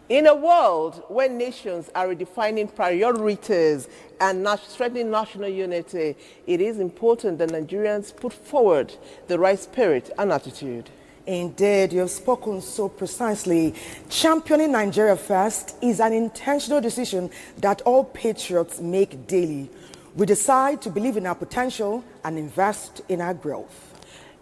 In a world where nations are redefining priorities and strengthening national unity, it is important that Nigerians put forward the right spirit and attitude. Indeed, you have spoken so precisely. Championing Nigeria first is an intentional decision that all patriots make daily. We decide to believe in our potential and invest in our growth.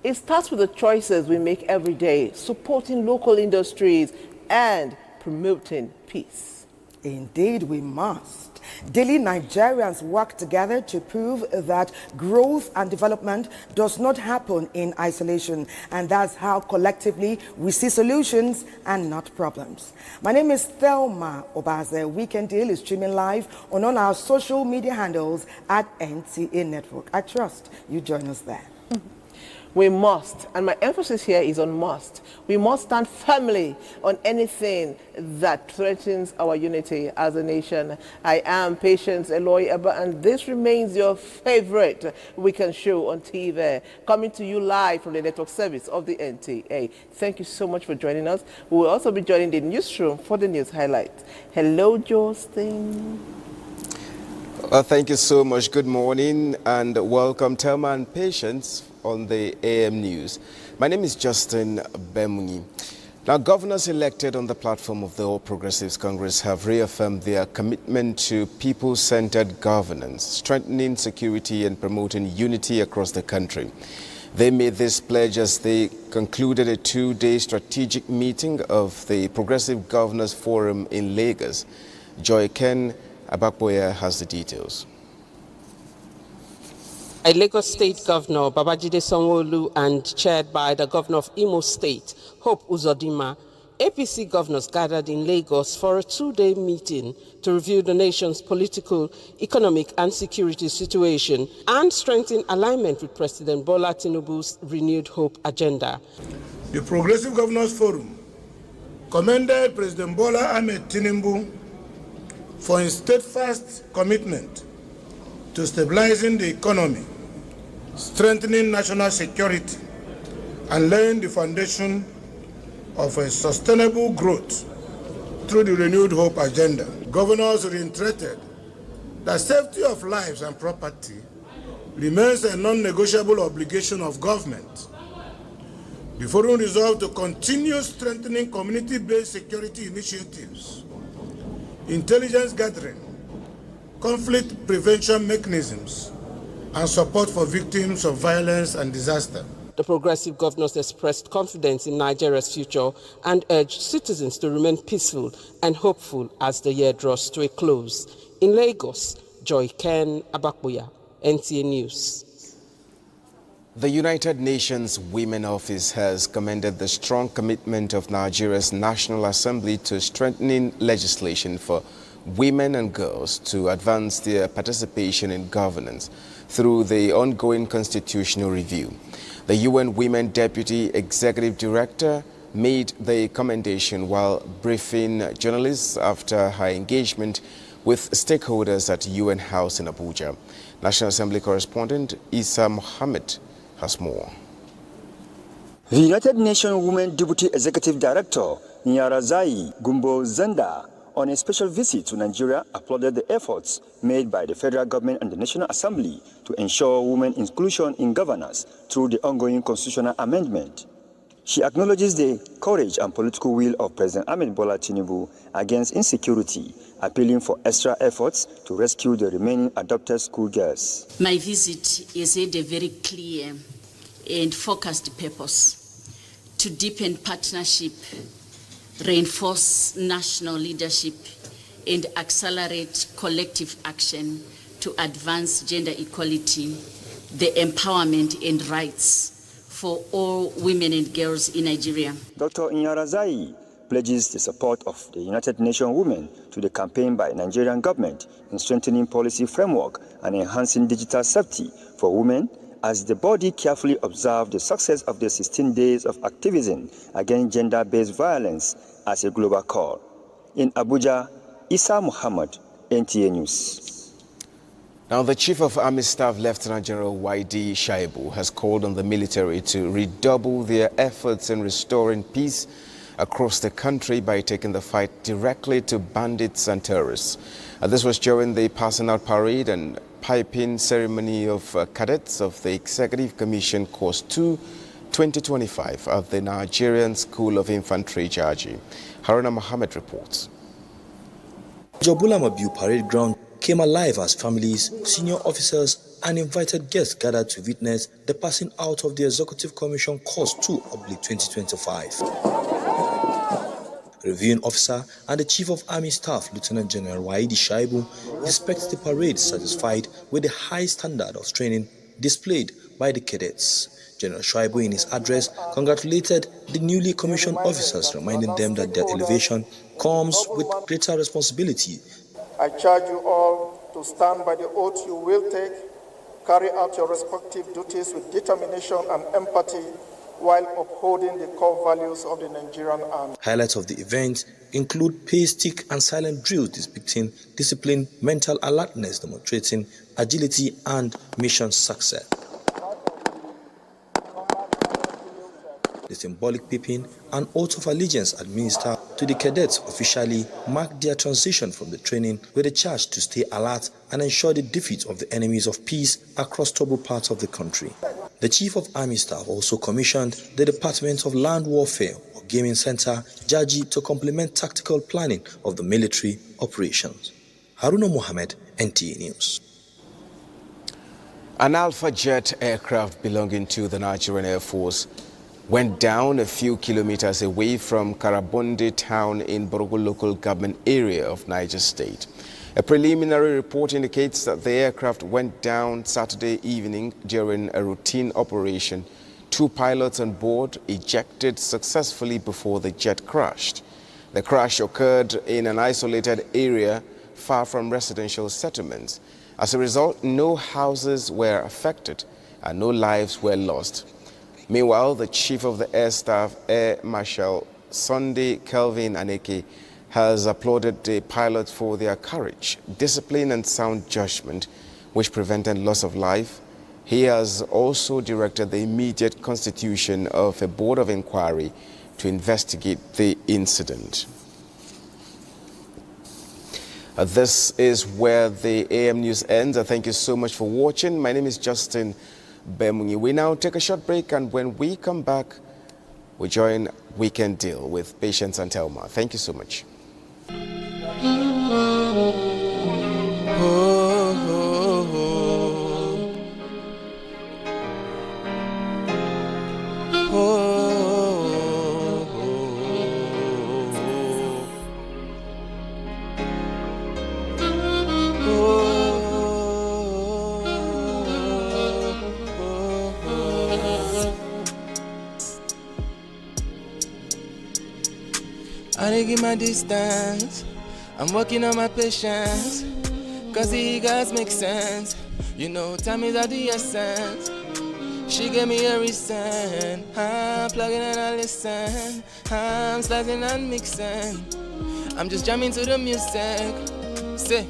It starts with the choices we make every day, supporting local industries and promoting peace. Indeed, we must. Daily Nigerians work together to prove that growth and development does not happen in isolation, and that's how collectively we see solutions and not problems. My name is Thelma Obaze. Weekend Deal is streaming live on all our social media handles at NTA Network. I trust you join us there. We must, and my emphasis here is on must. We must stand firmly on anything that threatens our unity as a nation. I am Patience Eloy Eba, and this remains your favorite weekend show on TV, coming to you live from the network service of the NTA. Thank you so much for joining us. We will also be joining the newsroom for the news highlights. Hello, Justin. Thank you so much. Good morning and welcome, Thelma and Patience, on the AM News. My name is Justin Bemunyi. Now, governors elected on the platform of the All Progressives Congress have reaffirmed their commitment to people-centered governance, strengthening security and promoting unity across the country. They made this pledge as they concluded a two-day strategic meeting of the Progressive Governors Forum in Lagos. Joy Ken Abakboya has the details. Lagos State Governor Babajide Sanwo-Olu and chaired by the Governor of Imo State, Hope Uzodinma, APC governors gathered in Lagos for a two-day meeting to review the nation's political, economic and security situation and strengthen alignment with President Bola Tinubu's renewed hope agenda. The Progressive Governors Forum commended President Bola Ahmed Tinubu for his steadfast commitment to stabilizing the economy, strengthening national security, and laying the foundation of a sustainable growth through the renewed hope agenda. Governors reiterated that safety of lives and property remains a non-negotiable obligation of government. The forum resolved to continue strengthening community-based security initiatives, intelligence gathering, conflict prevention mechanisms, and support for victims of violence and disaster. The progressive governors expressed confidence in Nigeria's future and urged citizens to remain peaceful and hopeful as the year draws to a close. In Lagos, Joy Ken Abakboya, NTA News. The United Nations Women Office has commended the strong commitment of Nigeria's National Assembly to strengthening legislation for women and girls to advance their participation in governance through the ongoing constitutional review. The UN Women Deputy Executive Director made the commendation while briefing journalists after her engagement with stakeholders at UN House in Abuja. National Assembly correspondent Isa Mohammed has more. The United Nations Women Deputy Executive Director Nyarazai Gumbo Zenda, on a special visit to Nigeria, applauded the efforts made by the federal government and the National Assembly to ensure women inclusion in governance through the ongoing constitutional amendment. She acknowledges the courage and political will of President Ahmed Bola Tinubu against insecurity, appealing for extra efforts to rescue the remaining adopted schoolgirls. My visit is a very clear and focused purpose to deepen partnership, reinforce national leadership, and accelerate collective action to advance gender equality, the empowerment and rights for all women and girls in Nigeria. Dr. Nyarazai pledges the support of the United Nations Women to the campaign by Nigerian government in strengthening policy framework and enhancing digital safety for women as the body carefully observed the success of the 16 days of activism against gender-based violence as a global call. In Abuja, Isa Muhammad, NTA News. Now, the Chief of Army Staff, Lieutenant General YD Shaibu, has called on the military to redouble their efforts in restoring peace across the country by taking the fight directly to bandits and terrorists. This was during the passing out parade and piping ceremony of cadets of the Executive Commission Course 2 2025 at the Nigerian School of Infantry, Jaji. Haruna Mohammed reports. Jobulamabu Parade Ground came alive as families, senior officers and invited guests gathered to witness the passing out of the Executive Commission Course 2/2025. Reviewing officer and the Chief of Army Staff, Lieutenant General Waidi Shaibu, inspects the parade satisfied with the high standard of training displayed by the cadets. General Shaibu, in his address, congratulated the newly commissioned officers, reminding them that their elevation comes with greater responsibility. I charge you all to stand by the oath you will take, carry out your respective duties with determination and empathy, while upholding the core values of the Nigerian Army. Highlights of the event include pay stick and silent drills depicting discipline, mental alertness, demonstrating agility and mission success. The symbolic peeping and oath of allegiance administered to the cadets officially marked their transition from the training with a charge to stay alert and ensure the defeat of the enemies of peace across troubled parts of the country. The Chief of Army Staff also commissioned the Department of Land Warfare or Gaming Center, Jaji, to complement tactical planning of the military operations. Haruna Mohammed, NTA News. An Alpha Jet aircraft belonging to the Nigerian Air Force went down a few kilometers away from Karabonde town in Borogo local government area of Niger State. A preliminary report indicates that the aircraft went down Saturday evening during a routine operation. 2 pilots on board ejected successfully before the jet crashed. The crash occurred in an isolated area far from residential settlements. As a result, no houses were affected and no lives were lost. Meanwhile, the Chief of the Air Staff, Air Marshal Sunday Kelvin Aneke, has applauded the pilots for their courage, discipline and sound judgment, which prevented loss of life. He has also directed the immediate constitution of a board of inquiry to investigate the incident. This is where the AM News ends. Thank you so much for watching. My name is Justin Bemungi. We now take a short break, and when we come back, we join Weekend Deal with Patience and Telma. Thank you so much. I didn't give my distance, I'm working on my patience, cause the guys make sense. You know, time is of the essence. She gave me a reason, I'm plugging and I listen, I'm slicing and mixing, I'm just jamming to the music. Say,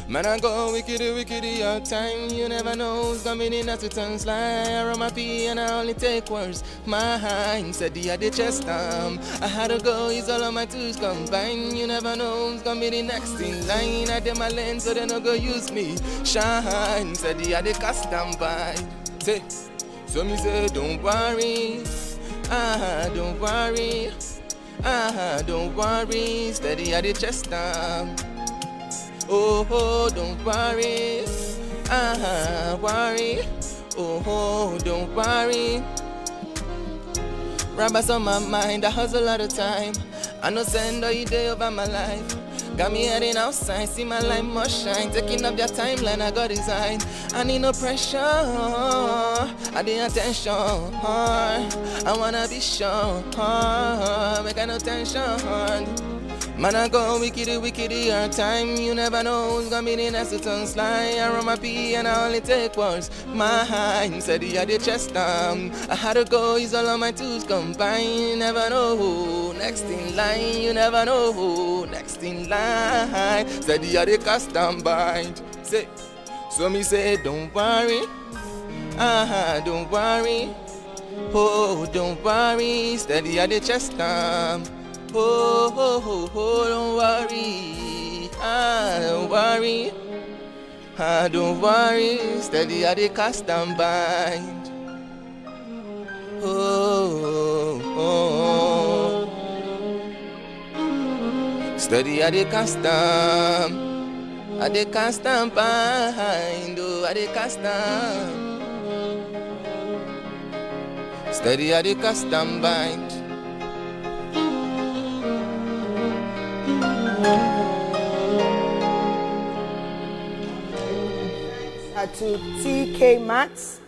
man, I go wickedy all time. You never know who's coming in as to tongue slide. I run my pee and I only take words. My mind said the other chest I had to go, use all of my tools combined. You never know who's gonna be the next in line. I did my lane so they no go use me. Shine, said the other custom by. Say, so me say don't worry, don't worry, don't worry. Steady at the chest oh, don't worry, worry, oh, don't worry. Rabbits on my mind, I hustle all the time. I know send all you day over my life. Got me heading outside, see my light must shine. Taking up their timeline, I got design. I need no pressure, I need attention. I wanna be sure, make no tension. Man, I go wickedy all time. You never know who's gonna be the next to tongue slide. I run my pee and I only take words. My mind said the other chest I had to go, use all of my tools combined. You never know who next in line. You never know who next in line. Said the other custom bind. Say, so me say don't worry, don't worry, oh don't worry. Steady at the chest don't worry, don't worry, don't worry, steady I dey cast and bind. Steady I dey cast and bind, I dey cast and. Steady I dey cast and bind. To TK Maxx.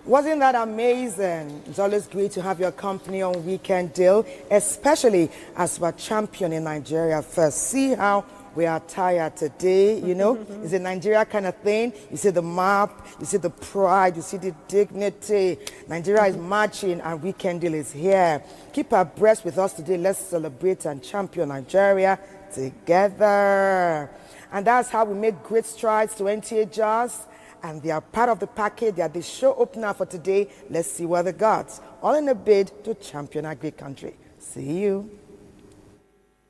Wasn't that amazing? It's always great to have your company on Weekend Deal, especially as we're champion in Nigeria first. See how we are tired today, you know? It's a Nigeria kind of thing. You see the map, you see the pride, you see the dignity. Nigeria is marching and Weekend Deal is here. Keep abreast with us today. Let's celebrate and champion Nigeria together. And that's how we make great strides to NTA jars. And they are part of the package. They are the show opener for today. Let's see what they got. All in a bid to champion our great country. See you.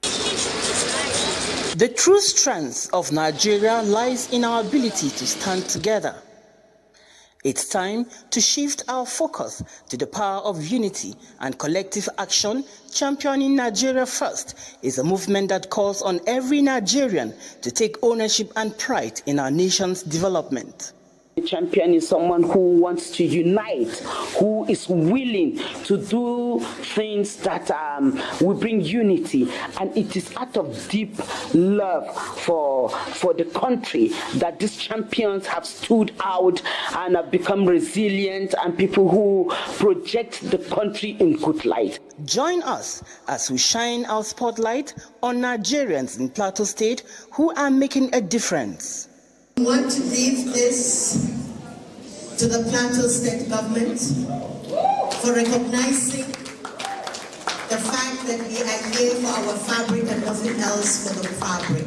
The true strength of Nigeria lies in our ability to stand together. It's time to shift our focus to the power of unity and collective action. Championing Nigeria First is a movement that calls on every Nigerian to take ownership and pride in our nation's development. A champion is someone who wants to unite, who is willing to do things that will bring unity. And it is out of deep love for the country that these champions have stood out and have become resilient and people who project the country in good light. Join us as we shine our spotlight on Nigerians in Plateau State who are making a difference. I want to give this to the Plateau State government for recognizing the fact that we are here for our fabric and nothing else for the fabric.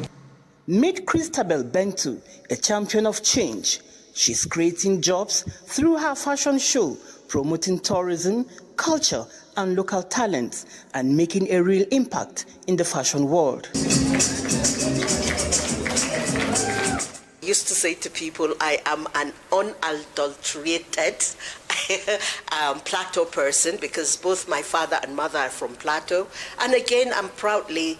Meet Christabel Bentu, a champion of change. She's creating jobs through her fashion show, promoting tourism, culture, and local talents, and making a real impact in the fashion world. I used to say to people, I am an unadulterated Plateau person because both my father and mother are from Plateau. And again, I'm proudly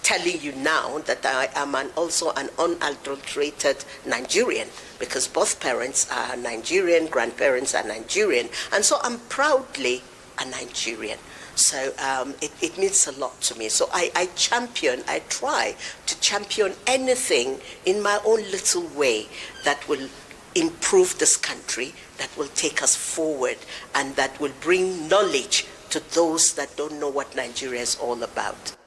telling you now that I am also an unadulterated Nigerian because both parents are Nigerian, grandparents are Nigerian. And so I'm proudly a Nigerian. So it means a lot to me. So I try to champion anything in my own little way that will improve this country, that will take us forward, and that will bring knowledge to those that don't know what Nigeria is all about.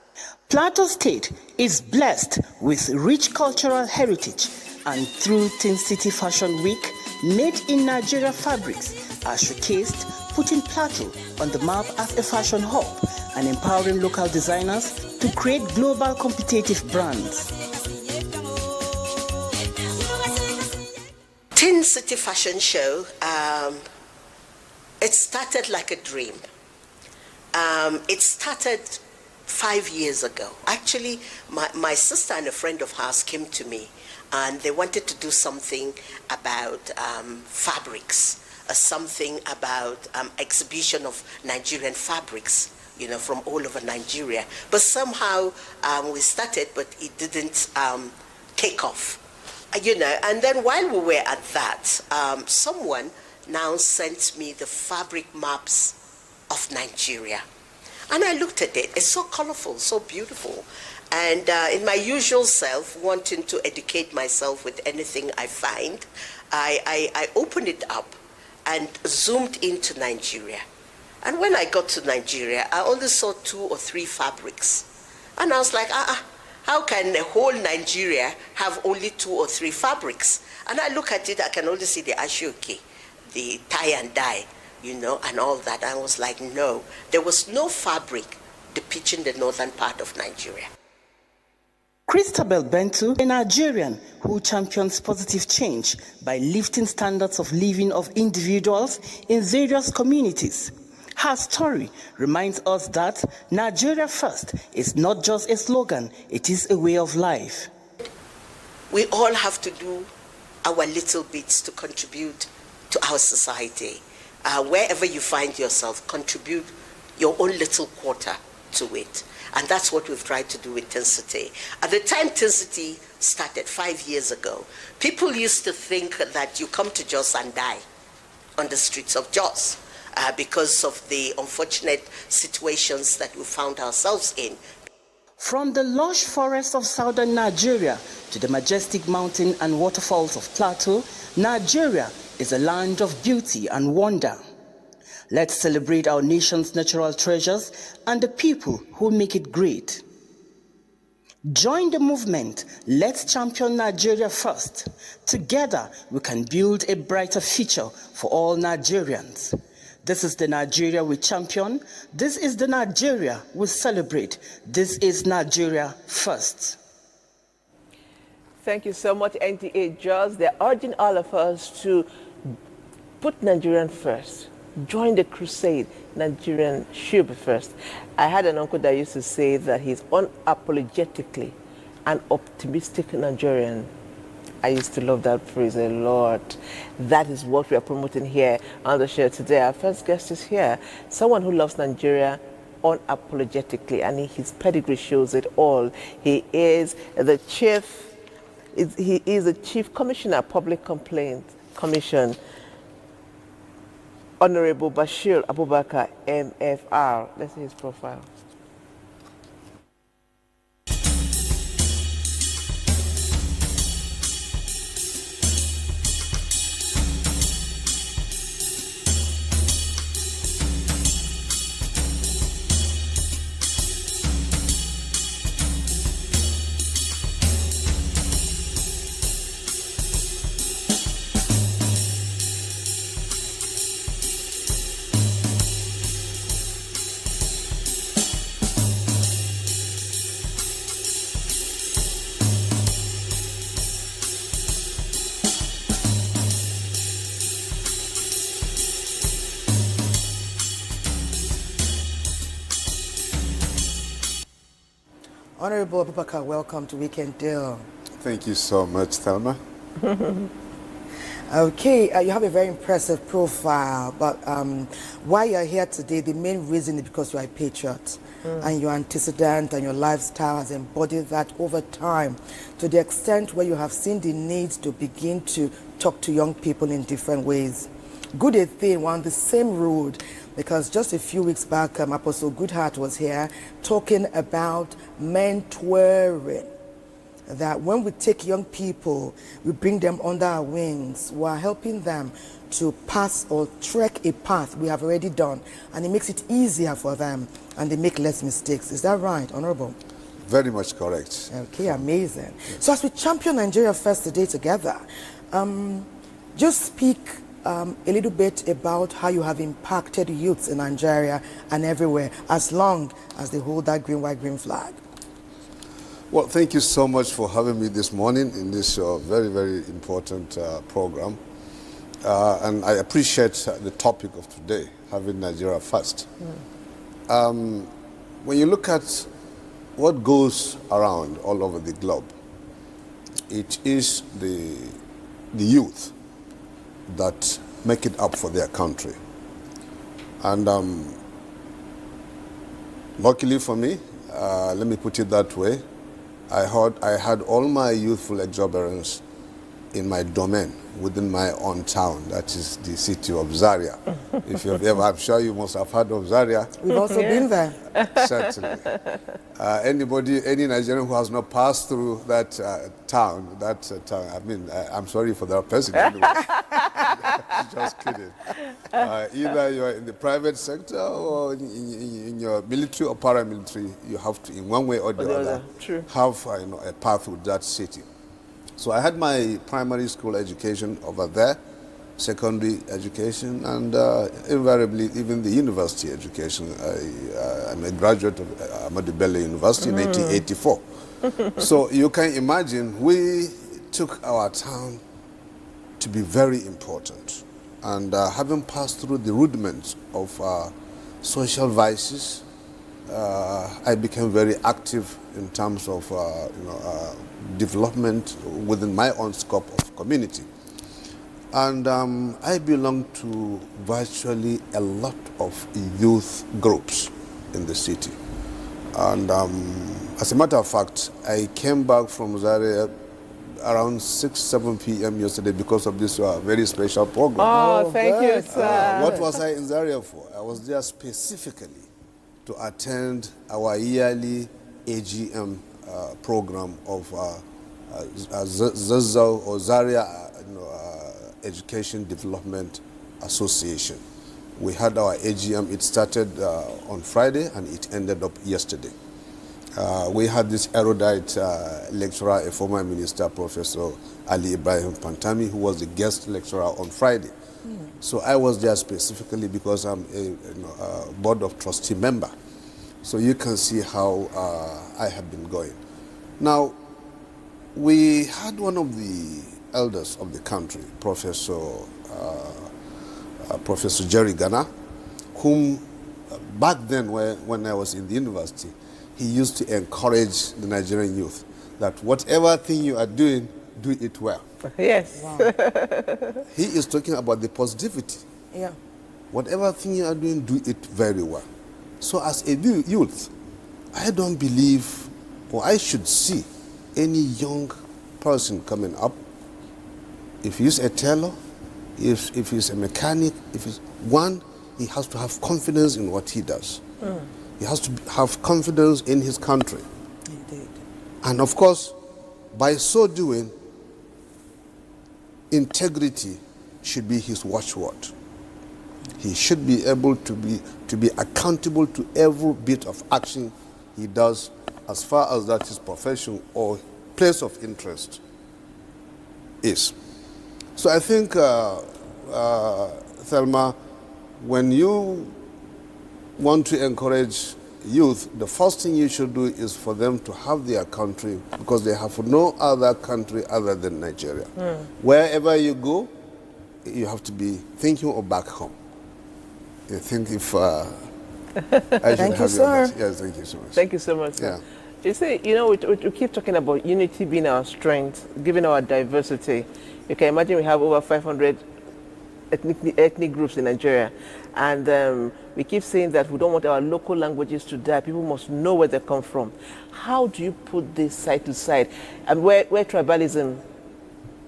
Plateau State is blessed with rich cultural heritage, and through Tin City Fashion Week, made in Nigeria fabrics are showcased, putting Plateau on the map as a fashion hub and empowering local designers to create global competitive brands. Tin City Fashion Show, it started like a dream. It started 5 years ago. Actually, my sister and a friend of hers came to me and they wanted to do something about fabrics. Something about exhibition of Nigerian fabrics, you know, from all over Nigeria. But somehow we started, but it didn't take off, you know. And then while we were at that, someone now sent me the fabric maps of Nigeria. And I looked at it. It's so colorful, so beautiful. And in my usual self, wanting to educate myself with anything I find, I opened it up and zoomed into Nigeria. And when I got to Nigeria, I only saw 2 or 3 fabrics. And I was like, how can a whole Nigeria have only 2 or 3 fabrics? And I look at it, I can only see the ashoke, the tie and dye, you know, and all that. I was like, no, there was no fabric depicting the northern part of Nigeria. Christabel Bentu, a Nigerian who champions positive change by lifting standards of living of individuals in various communities. Her story reminds us that Nigeria First is not just a slogan, it is a way of life. We all have to do our little bits to contribute to our society. Wherever you find yourself, contribute your own little quarter to it. And that's what we've tried to do with Tincity. At the time Tincity started 5 years ago, people used to think that you come to Jos and die on the streets of Jos because of the unfortunate situations that we found ourselves in. From the lush forests of southern Nigeria to the majestic mountain and waterfalls of Plateau, Nigeria is a land of beauty and wonder. Let's celebrate our nation's natural treasures and the people who make it great. Join the movement. Let's champion Nigeria first. Together, we can build a brighter future for all Nigerians. This is the Nigeria we champion. This is the Nigeria we celebrate. This is Nigeria first. Thank you so much, NTA Jos. They're urging all of us to put Nigerian first. Join the crusade. Nigerian should be first. I had an uncle that used to say that he's unapologetically an optimistic Nigerian. I used to love that phrase a lot. That is what we are promoting here on the show today. Our first guest is here, someone who loves Nigeria unapologetically, and his pedigree shows it all. He is the chief commissioner, Public Complaints Commission, Honorable Bashir Abubakar, MFR. Let's see his profile. Honorable Abubakar, welcome to Weekend Deal. Thank you so much, Thelma. Okay, you have a very impressive profile, but why you're here today, the main reason is because you're a patriot. And your antecedent and your lifestyle has embodied that over time to the extent where you have seen the need to begin to talk to young people in different ways. Good a thing, we're on the same road, because just a few weeks back, Apostle Goodheart was here talking about mentoring. That when we take young people, we bring them under our wings, we are helping them to pass or trek a path we have already done, and it makes it easier for them, and they make less mistakes. Is that right, Honorable? Very much correct. Okay, amazing. So as we champion Nigeria First today together, just speak a little bit about how you have impacted youths in Nigeria and everywhere, as long as they hold that green, white, green flag. Well, thank you so much for having me this morning in this very, very important program. And I appreciate the topic of today, having Nigeria first. When you look at what goes around all over the globe, it is the youth that make it up for their country. And luckily for me, let me put it that way, I had all my youthful exuberance in my domain, within my own town, that is the city of Zaria. If you've ever, I'm sure you must have heard of Zaria. We've also been there. Certainly. Any Nigerian who has not passed through that town, I mean, I'm sorry for that person. Anyway. Just kidding. Either you're in the private sector or in your military or paramilitary, you have to, in one way or the other, have a path with that city. So I had my primary school education over there, secondary education, and invariably even the university education. I'm a graduate of Ahmadu Bello University in 1984. So you can imagine we took our town to be very important. And having passed through the rudiments of social vices. I became very active in terms of development within my own scope of community. And I belong to virtually a lot of youth groups in the city. And as a matter of fact, I came back from Zaria around 6-7 p.m. yesterday because of this very special program. Oh, thank you, sir. What was I in Zaria for? I was there specifically to attend our yearly AGM program of Zazzau or Zaria Education Development Association. We had our AGM. It started on Friday and it ended up yesterday. We had this erudite lecturer, a former minister, Professor Ali Ibrahim Pantami, who was the guest lecturer on Friday. So I was there specifically because I'm a board of trustee member. So you can see how I have been going. Now, we had one of the elders of the country, Professor Jerry Ghana, whom back then when I was in the university, he used to encourage the Nigerian youth that whatever thing you are doing, do it well. Yes. Wow. He is talking about the positivity. Yeah. Whatever thing you are doing, do it very well. So as a youth, I don't believe, or I should see, any young person coming up, if he's a tailor, if he's a mechanic, he has to have confidence in what he does. He has to have confidence in his country. Indeed. And of course, by so doing, integrity should be his watchword. He should be able to be accountable to every bit of action he does as far as that his profession or place of interest is. So I think, Thelma, when you want to encourage youth, the first thing you should do is for them to have their country, because they have no other country other than Nigeria. Wherever you go, you have to be thinking of back home. I think if I should Thank you, have sir. Yes, thank you so much. Thank you so much, sir. Yeah. You see, we keep talking about unity being our strength, given our diversity. You can imagine we have over 500 ethnic groups in Nigeria. And we keep saying that we don't want our local languages to die. People must know where they come from. How do you put this side to side? And where tribalism,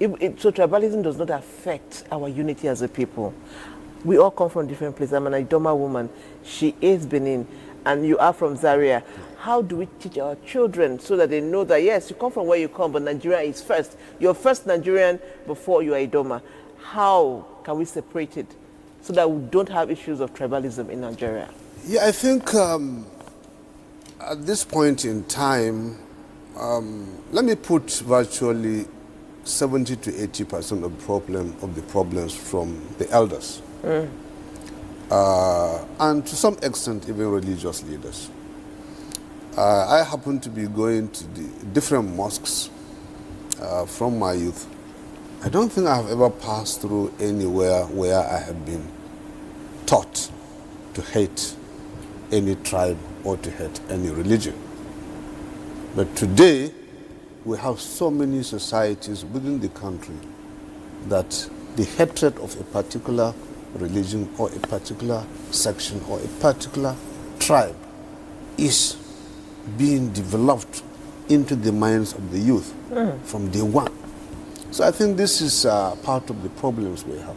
so tribalism does not affect our unity as a people. We all come from different places. I'm an Idoma woman. She is Benin. And you are from Zaria. How do we teach our children so that they know that, yes, you come from where you come, but Nigeria is first. You're first Nigerian before you are Idoma. How can we separate it so that we don't have issues of tribalism in Nigeria? Yeah, I think at this point in time, let me put virtually 70 to 80% of the problems from the elders. And to some extent, even religious leaders. I happen to be going to the different mosques from my youth. I don't think I have ever passed through anywhere where I have been taught to hate any tribe or to hate any religion. But today, we have so many societies within the country that the hatred of a particular religion or a particular section or a particular tribe is being developed into the minds of the youth from day one. So I think this is part of the problems we have.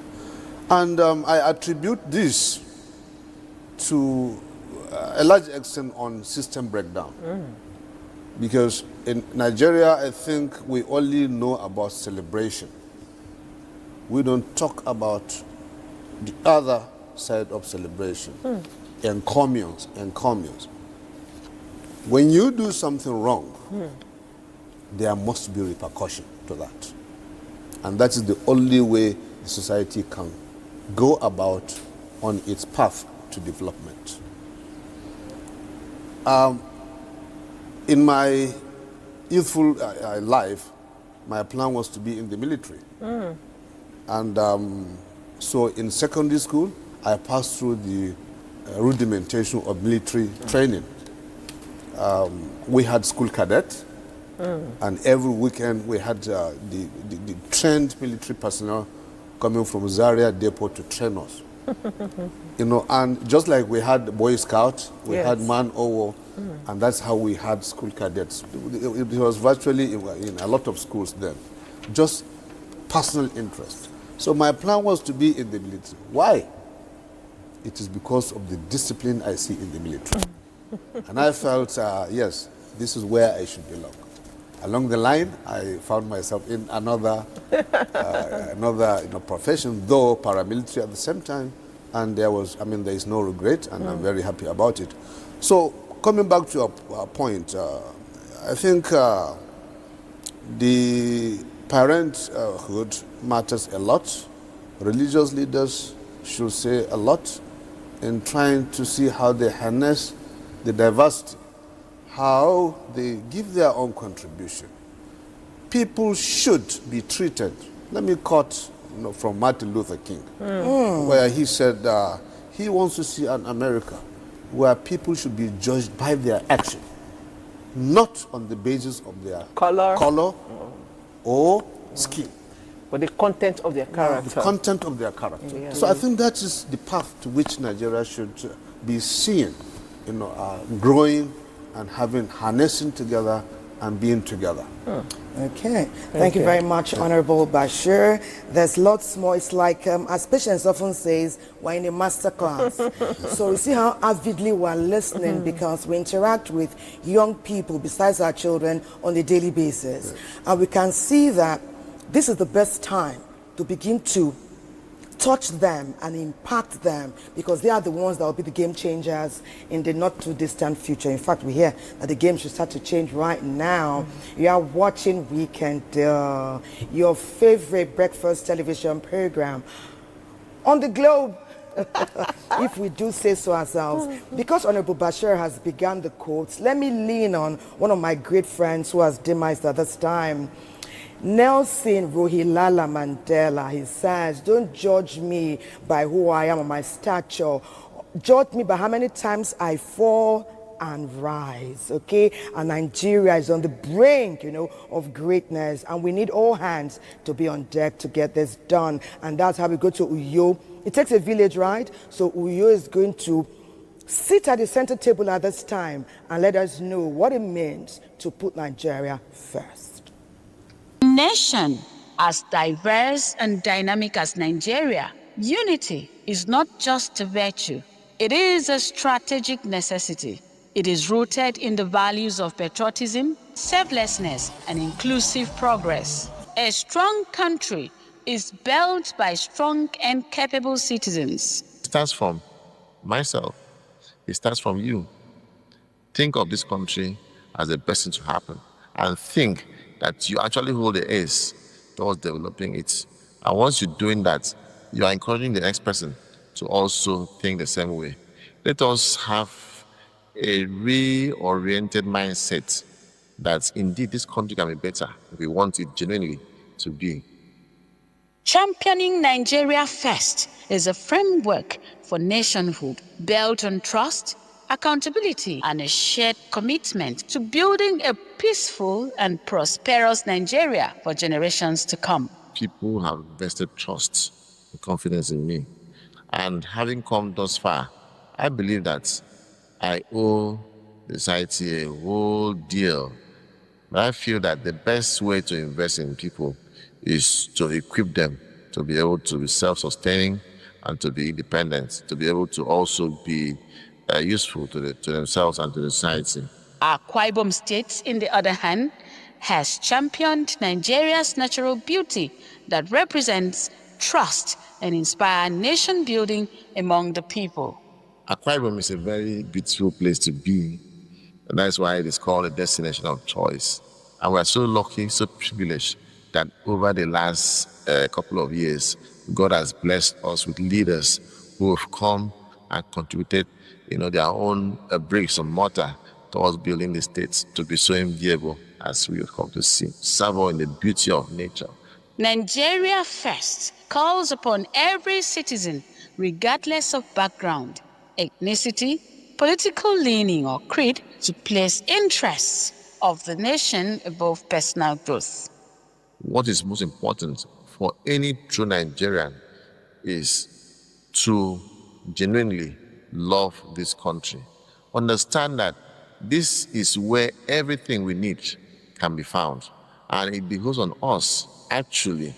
And I attribute this to a large extent on system breakdown. Because in Nigeria, I think we only know about celebration. We don't talk about the other side of celebration, encomiums. When you do something wrong, there must be repercussion to that. And that is the only way the society can go about on its path to development. In my youthful life, my plan was to be in the military. And so in secondary school, I passed through the rudimentation of military training. We had school cadets, and every weekend we had the trained military personnel coming from Zaria Depot to train us. You know, and just like we had Boy Scouts, we had Man Owo, and that's how we had school cadets. It was virtually in a lot of schools then, just personal interest. So my plan was to be in the military. Why? It is because of the discipline I see in the military. And I felt, yes, this is where I should belong. Along the line, I found myself in another profession, though paramilitary at the same time. And there is no regret, and I'm very happy about it. So, coming back to your point, I think the parenthood matters a lot. Religious leaders should say a lot in trying to see how they harness the diversity, how they give their own contribution. People should be treated. Let me quote from Martin Luther King, where he said he wants to see an America where people should be judged by their action, not on the basis of their color or skin, but the content of their character. The content of their character. Yeah. So I think that is the path to which Nigeria should be seen, growing and harnessing together and being together. Okay, thank you very much, Honorable Bashir. There's lots more. It's like, as Patience often says, we're in a master class. So you see how avidly we're listening because we interact with young people besides our children on a daily basis. And we can see that this is the best time to begin to touch them and impact them because they are the ones that will be the game changers in the not too distant future. In fact, we hear that the game should start to change right now. You are watching Weekend, your favorite breakfast television program on the globe, if we do say so ourselves. Because Honorable Bashir has begun the quotes, let me lean on one of my great friends who has demised at this time, Nelson Rolihlahla Mandela. He says, don't judge me by who I am or my stature. Judge me by how many times I fall and rise, okay? And Nigeria is on the brink, of greatness. And we need all hands to be on deck to get this done. And that's how we go to Uyo. It takes a village, right? So Uyo is going to sit at the center table at this time and let us know what it means to put Nigeria first. Nation as diverse and dynamic as Nigeria, unity is not just a virtue, it is a strategic necessity. It is rooted in the values of patriotism, selflessness, and inclusive progress. A strong country is built by strong and capable citizens. It starts from myself. It starts from you. Think of this country as the best thing to happen and think that you actually hold the ace towards developing it. And once you're doing that, you are encouraging the next person to also think the same way. Let us have a reoriented mindset that indeed this country can be better if we want it genuinely to be. Championing Nigeria First is a framework for nationhood built on trust, accountability, and a shared commitment to building a peaceful and prosperous Nigeria for generations to come. People have vested trust and confidence in me. And having come thus far, I believe that I owe the society a whole deal. But I feel that the best way to invest in people is to equip them to be able to be self-sustaining and to be independent, to be able to also be useful to themselves and to the society. Akwa Ibom State, in the other hand, has championed Nigeria's natural beauty that represents trust and inspire nation building among the people. Akwa Ibom is a very beautiful place to be, and that's why it is called a destination of choice. And we're so lucky, so privileged that over the last couple of years, God has blessed us with leaders who have come and contributed their own bricks and mortar towards building the state to be so enviable as we have come to see, savor in the beauty of nature. Nigeria First calls upon every citizen, regardless of background, ethnicity, political leaning, or creed to place interests of the nation above personal growth. What is most important for any true Nigerian is to genuinely love this country. Understand that this is where everything we need can be found. And it behoves on us, actually,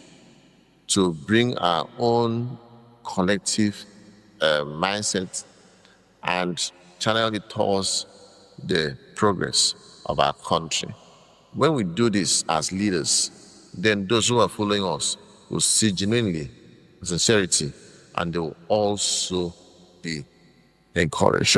to bring our own collective mindset and channel it towards the progress of our country. When we do this as leaders, then those who are following us will see genuinely sincerity, and they will also be encouraged.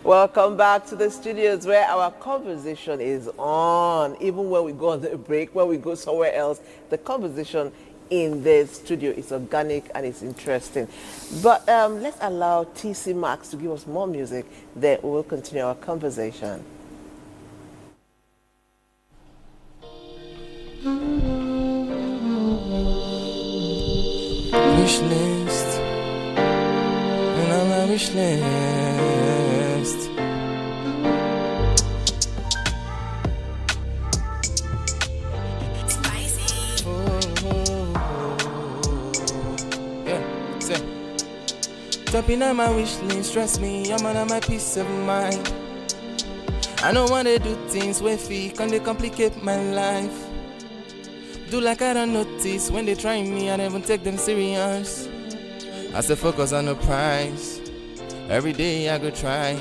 Welcome back to the studios where our conversation is on. Even when we go on the break, when we go somewhere else, the conversation in the studio is organic and it's interesting. But let's allow TC Max to give us more music, then we will continue our conversation. Wish list, and on my wish list. Spicy. Yeah, say. Topping on my wish list, trust me, I'm on my peace of mind. I don't wanna do things with feet, can they complicate my life? Do like I don't notice when they try me, I never take them serious. I still focus on the prize. Every day I go try.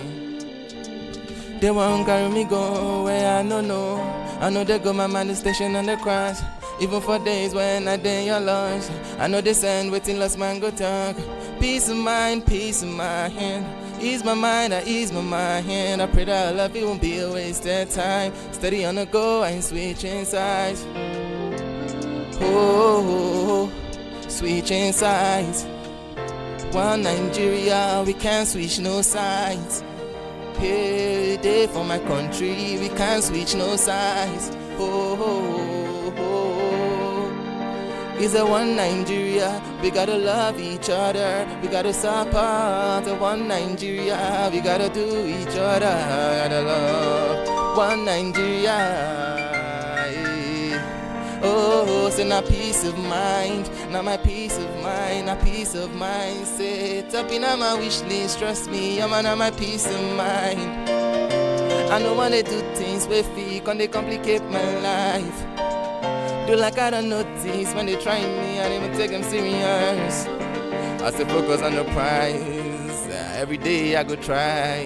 They won't carry me go where I don't know. I know they go my mind is station on the cross. Even for days when I day your lost. I know they send waiting lost man go talk. Peace of mind, peace of mind. Ease my mind, I ease my mind. I pray that love it won't be a wasted time. Steady on the go, I ain't switching sides. Oh, switching sides. One Nigeria, we can't switch no sides. Payday for my country, we can't switch no sides. Is a one Nigeria, we gotta love each other, we gotta support the one Nigeria, we gotta do each other, gotta love one Nigeria. Oh, say na peace of mind, now my peace of mind, na peace of mind. Say up in my wish list, trust me, I'm on my peace of mind. I don't wanna do things with feet, can they complicate my life? Do like I don't notice when they try me, I don't even take them serious. I still focus on the prize, every day I go try.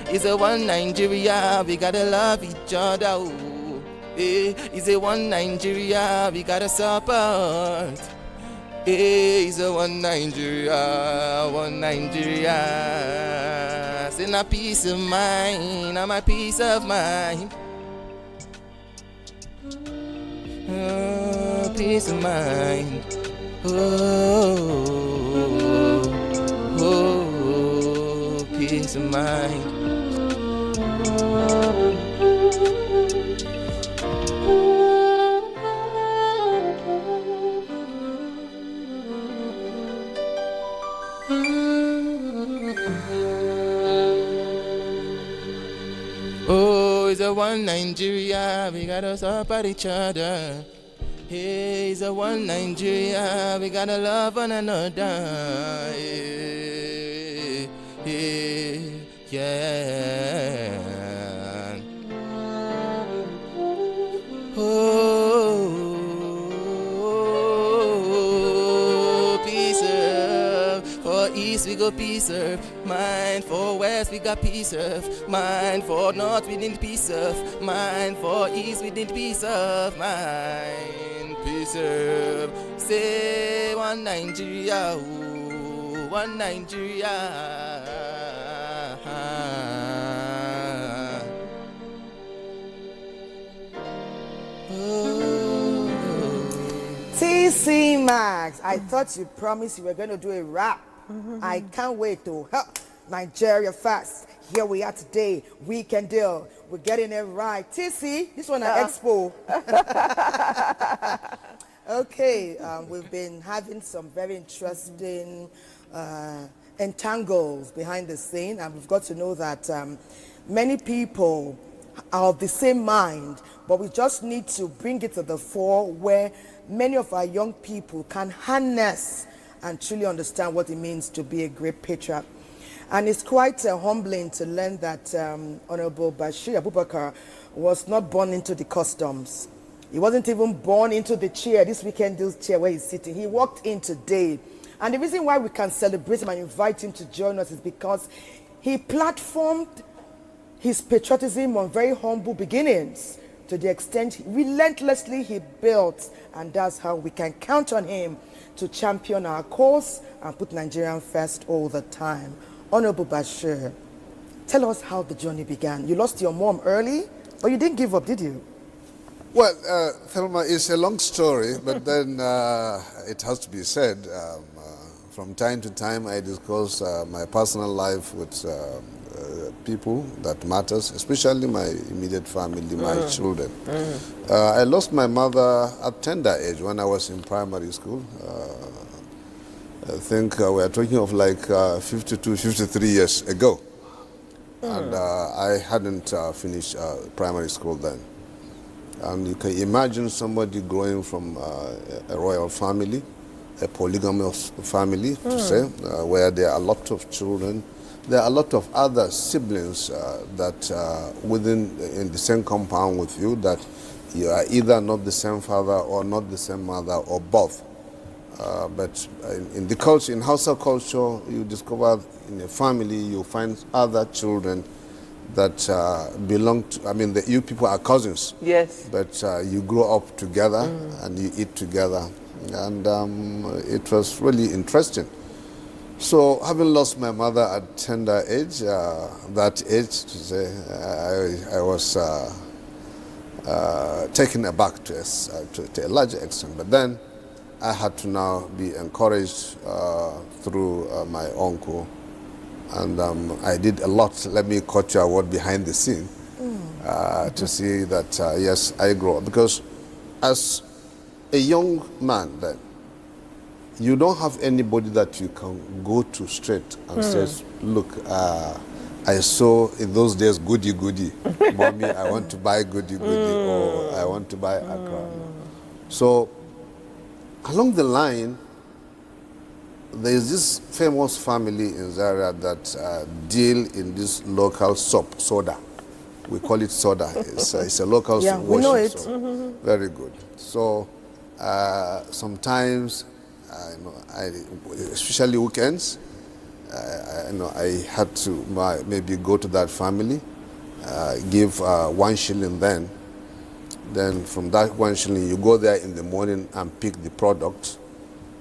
It's a one Nigeria, we gotta love each other. Oh. It's a one Nigeria, we gotta support. It's a one Nigeria, one Nigeria. Say na peace of mind, na my peace of mind. Oh, peace of mind. Oh, peace of mind. Oh, it's a one Nigeria, we gotta support each other. Hey, it's a one Nigeria, we gotta love one another. Hey, hey, yeah. Oh, peace of, for east we go peace of mind, for west we got peace of mind, for north we need peace of mind, for east we need peace of mind, peace of, say one Nigeria, oh, one Nigeria. TC Max, I thought you promised you were going to do a rap. I can't wait to help Nigeria fast. Here we are today. We can deal. We're getting it right. TC, this one at Expo. Okay, we've been having some very interesting entangles behind the scene, and we've got to know that many people are of the same mind, but we just need to bring it to the fore where many of our young people can harness and truly understand what it means to be a great patriot. And it's quite humbling to learn that Honorable Bashir Abubakar was not born into the customs. He wasn't even born into the chair, this weekend chair where he's sitting. He walked in today. And the reason why we can celebrate him and invite him to join us is because he platformed his patriotism on very humble beginnings to the extent relentlessly he built, and that's how we can count on him to champion our cause and put Nigerian first all the time. Honorable Bashir, tell us how the journey began. You lost your mom early, but you didn't give up, did you? Well, Thelma, it's a long story, but then it has to be said. From time to time, I discuss my personal life with people that matters, especially my immediate family, my children. I lost my mother at tender age when I was in primary school. I think we are talking of like 52, 53 years ago. And I hadn't finished primary school then. And you can imagine somebody growing from a royal family, a polygamous family, to say, where there are a lot of children. There are a lot of other siblings that in the same compound with you, that you are either not the same father or not the same mother or both. But in the culture, in Hausa culture, you discover in a family, you find other children that belong to, I mean, you people are cousins. Yes. But you grow up together and you eat together. And it was really interesting. So, having lost my mother at tender age, that age, to say, I was taken aback to a large extent. But then I had to now be encouraged through my uncle. And I did a lot, let me cut your word, behind the scene to see that, yes, I grow up. Because as a young man then, you don't have anybody that you can go to straight and says, look, I saw in those days goody, mommy, I want to buy goody, or I want to buy Accra. So along the line, there is this famous family in Zaria that deal in this local soap, soda. We call it soda. It's a local yeah, washing we know it. soap. Very good. So sometimes, especially weekends, I had to maybe go to that family, give 1 shilling then. Then from that 1 shilling, you go there in the morning and pick the product.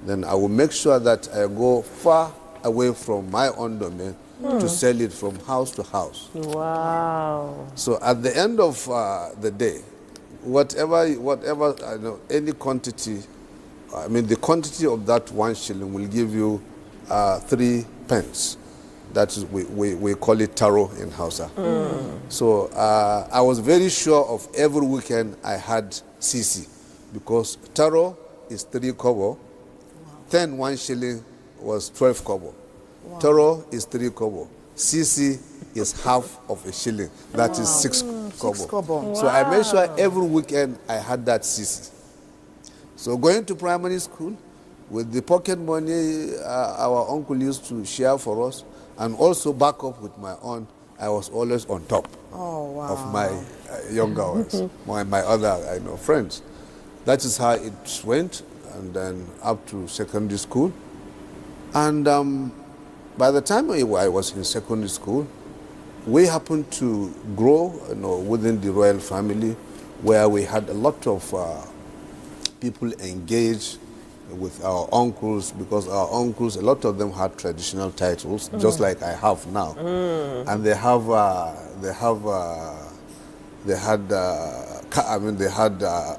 Then I will make sure that I go far away from my own domain to sell it from house to house. Wow. So at the end of the day, whatever any quantity, I mean the quantity of that 1 shilling will give you 3 pence. That is, we call it taro in Hausa. So I was very sure of every weekend I had CC, because taro is 3 kobo. Then 1 shilling was 12 kobo. Wow. Taro is 3 kobo. CC is half of a shilling. That is 6 kobo. 6 kobo. Wow. So I made sure every weekend I had that CC. So going to primary school, with the pocket money our uncle used to share for us, and also back up with my own, I was always on top of my younger ones, my other friends. That is how it went. And then up to secondary school. And by the time I was in secondary school, we happened to grow within the royal family, where we had a lot of people engaged with our uncles, because our uncles, a lot of them had traditional titles, just like I have now. And they had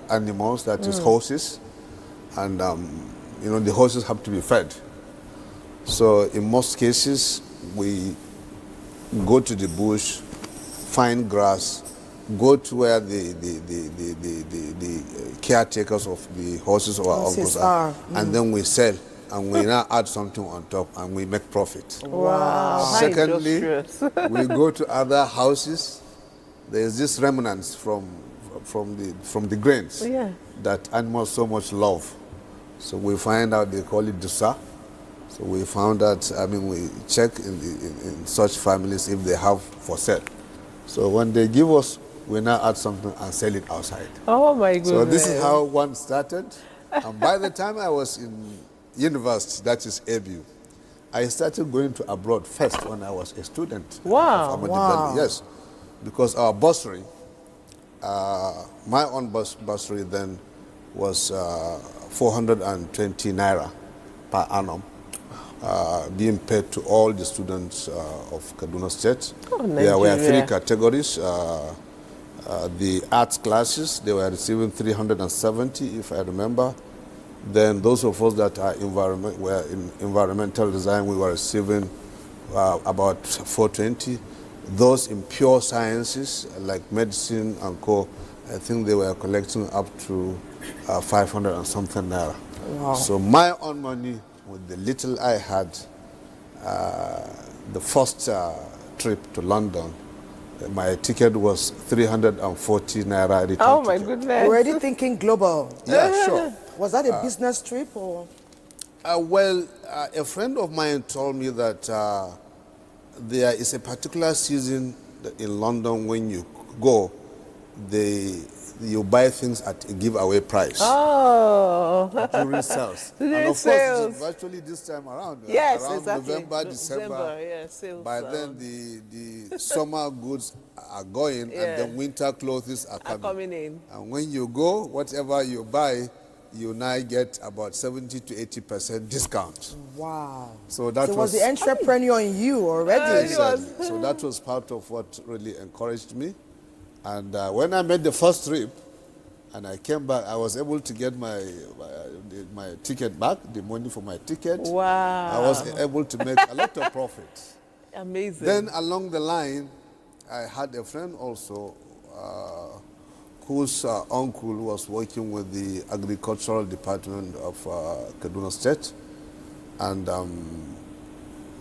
animals, that is horses. And the horses have to be fed. So in most cases, we go to the bush, find grass, go to where the caretakers of the horses or our uncles are, and then we sell, and we now add something on top, and we make profit. Wow. Secondly, we go to other houses. There's this remnants from the grains that animals so much love. So we find out they call it dusa. So we found out, we check in such families if they have for sale. So when they give us, we now add something and sell it outside. Oh my goodness. So this is how one started. And by the time I was in university, that is Abu, I started going to abroad first when I was a student. Wow. Yes. Because our bursary, my own bursary then was 420 naira per annum, being paid to all the students of Kaduna State. There were 3 categories. The arts classes, they were receiving 370, if I remember. Then those of us that are were in environmental design, we were receiving about 420. Those in pure sciences, like medicine and co, I think they were collecting up to 500 and something naira. Wow. So my own money, with the little I had, the first trip to London, my ticket was 340 naira return Oh my ticket. goodness. Already thinking global. Yeah, sure. Was that a business trip or? A friend of mine told me that there is a particular season in London when you go, you buy things at a giveaway price. Oh. During sales. During and of sales. course, virtually this time around. Yes, around exactly. November, December. Yeah, sales. By then, the summer goods are going, and the winter clothes are coming in. And when you go, whatever you buy, you now get about 70 to 80% discount. Wow. So that was the entrepreneur in you already. Exactly. So that was part of what really encouraged me. And when I made the first trip, and I came back, I was able to get my ticket back, the money for my ticket. Wow. I was able to make a lot of profit. Amazing. Then along the line, I had a friend also whose uncle was working with the agricultural department of Kaduna State. And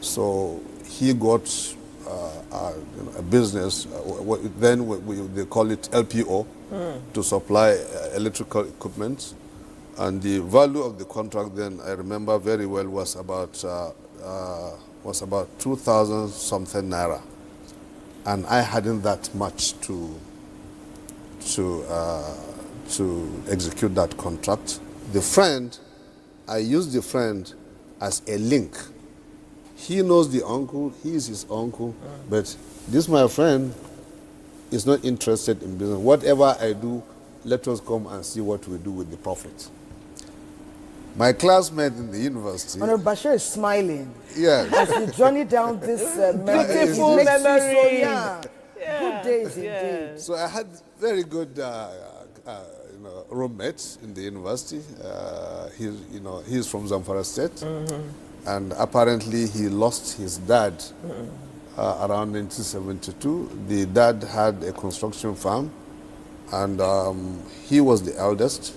so he got a business, then they call it LPO, to supply electrical equipment. And the value of the contract then, I remember very well, was about 2,000 something naira. And I hadn't that much to execute that contract. I used the friend as a link. He knows the uncle, he is his uncle, but this my friend is not interested in business. Whatever I do, let us come and see what we do with the profit. My classmate in the university... Honorable Bashir is smiling. Yes. As we journey down this beautiful memory. Good days indeed. So I had very good roommates in the university. He's from Zamfara State. And apparently he lost his dad around 1972. The dad had a construction firm, and he was the eldest,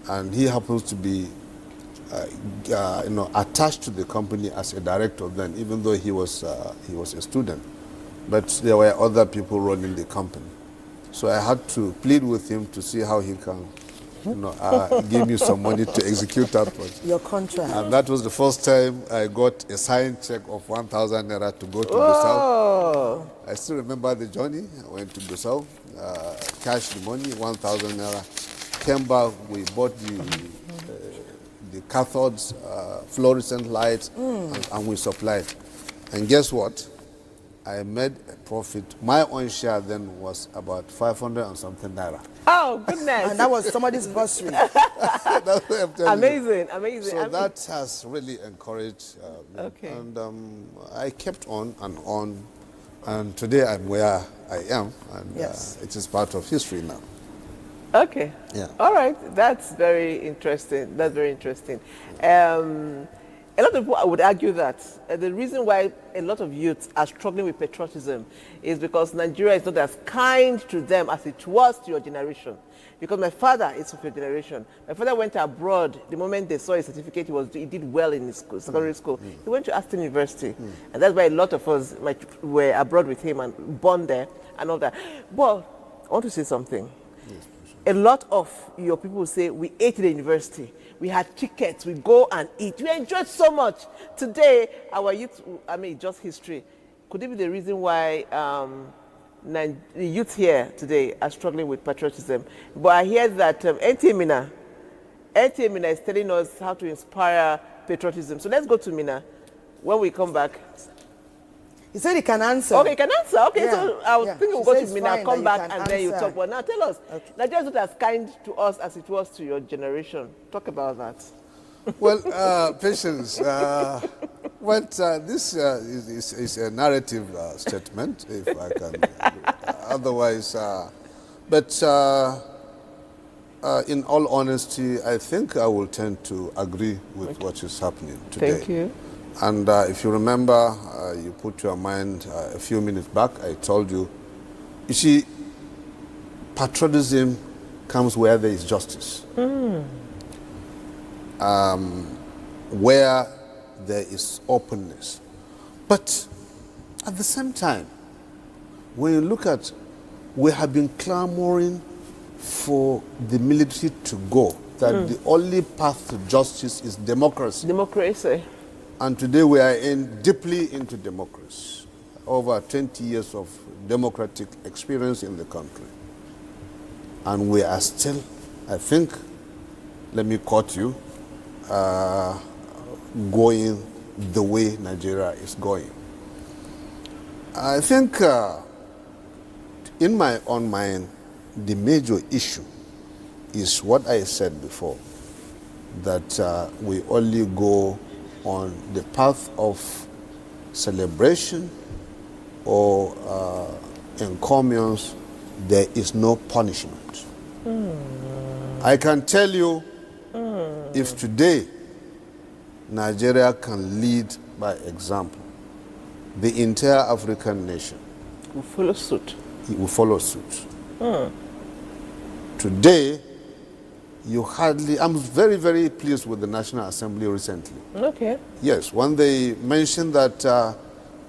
and he happens to be attached to the company as a director then, even though he was a student. But there were other people running the company. So I had to plead with him to see how he can give me some money to execute that project. Your contract. And that was the first time I got a signed check of 1,000 naira to go to Bissau. I still remember the journey. I went to Bissau, cashed the money, 1,000 naira. Came back, we bought the cathodes, fluorescent lights, and we supplied. And guess what? I made a profit. My own share then was about 500 and something naira. Oh, goodness. And that was somebody's bursary. That's what I'm telling amazing, you. amazing. So that has really encouraged me. Okay. And I kept on, and today I'm where I am, and it is part of history now. Okay. Yeah. All right. That's very interesting. That's very interesting. A lot of people would argue that the reason why a lot of youths are struggling with patriotism is because Nigeria is not as kind to them as it was to your generation. Because my father is of your generation. My father went abroad. The moment they saw his certificate, he did well in his school, secondary school. He went to Aston University. And that's why a lot of us were abroad with him and born there and all that. But I want to say something. A lot of your people say, we ate the university. We had tickets, we go and eat. We enjoyed so much. Today, our youth, just history. Could it be the reason why the youth here today are struggling with patriotism? But I hear that NTA Mina is telling us how to inspire patriotism. So let's go to Mina. When we come back. He said he can answer. Okay, he can answer. Okay, Yeah. so I was thinking we'll go to Mina, come back, and then you answer. talk. But now tell us, Nigeria is not as kind to us as it was to your generation. Talk about that. Well, Patience, this is a narrative statement, if I can. Otherwise, in all honesty, I think I will tend to agree with what is happening today. Thank you. And if you remember, you put your mind a few minutes back, I told you, you see, patriotism comes where there is justice. Where there is openness. But at the same time, when you look at, we have been clamoring for the military to go, that the only path to justice is democracy. Democracy. And today we are deeply into democracy. Over 20 years of democratic experience in the country. And we are still, I think, let me quote you, going the way Nigeria is going. I think in my own mind, the major issue is what I said before, that we only go on the path of celebration or encomiums. There is no punishment. I can tell you, if today Nigeria can lead by example, the entire African nation will follow suit. It will follow suit. Today, you hardly, I'm very, very pleased with the National Assembly recently. Okay. Yes, when they mentioned that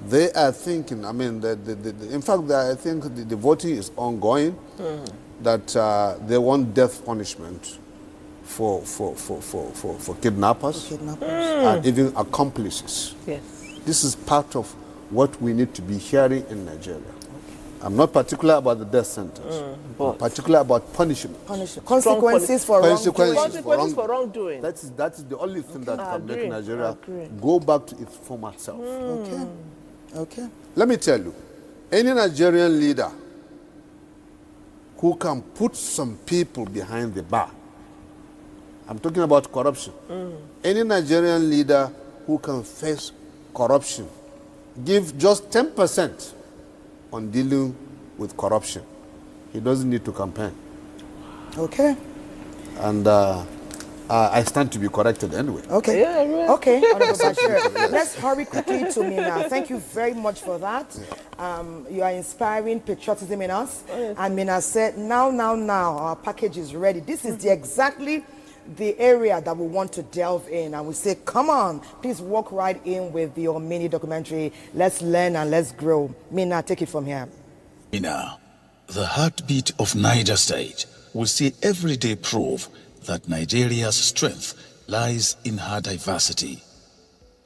they are thinking, in fact, I think the voting is ongoing, that they want death punishment for kidnappers, and even accomplices. Yes. This is part of what we need to be hearing in Nigeria. I'm not particular about the death sentence. I'm particular about punishment. Consequences for wrongdoing. Consequences for wrongdoing. That is the only thing that can make Nigeria go back to its former self. Okay. Let me tell you, any Nigerian leader who can put some people behind the bar, I'm talking about corruption. Any Nigerian leader who can face corruption, give just 10% on dealing with corruption, he doesn't need to campaign. Okay. And I stand to be corrected anyway. Okay. Yeah. Okay, Honorable Bashir. Let's hurry quickly to Mina. Thank you very much for that. You are inspiring patriotism in us. And Mina said, now, our package is ready. This is exactly the area that we want to delve in. And we say, come on, please walk right in with your mini documentary. Let's learn and let's grow. Mina, take it from here. Mina, the heartbeat of Niger State, will see everyday proof that Nigeria's strength lies in her diversity.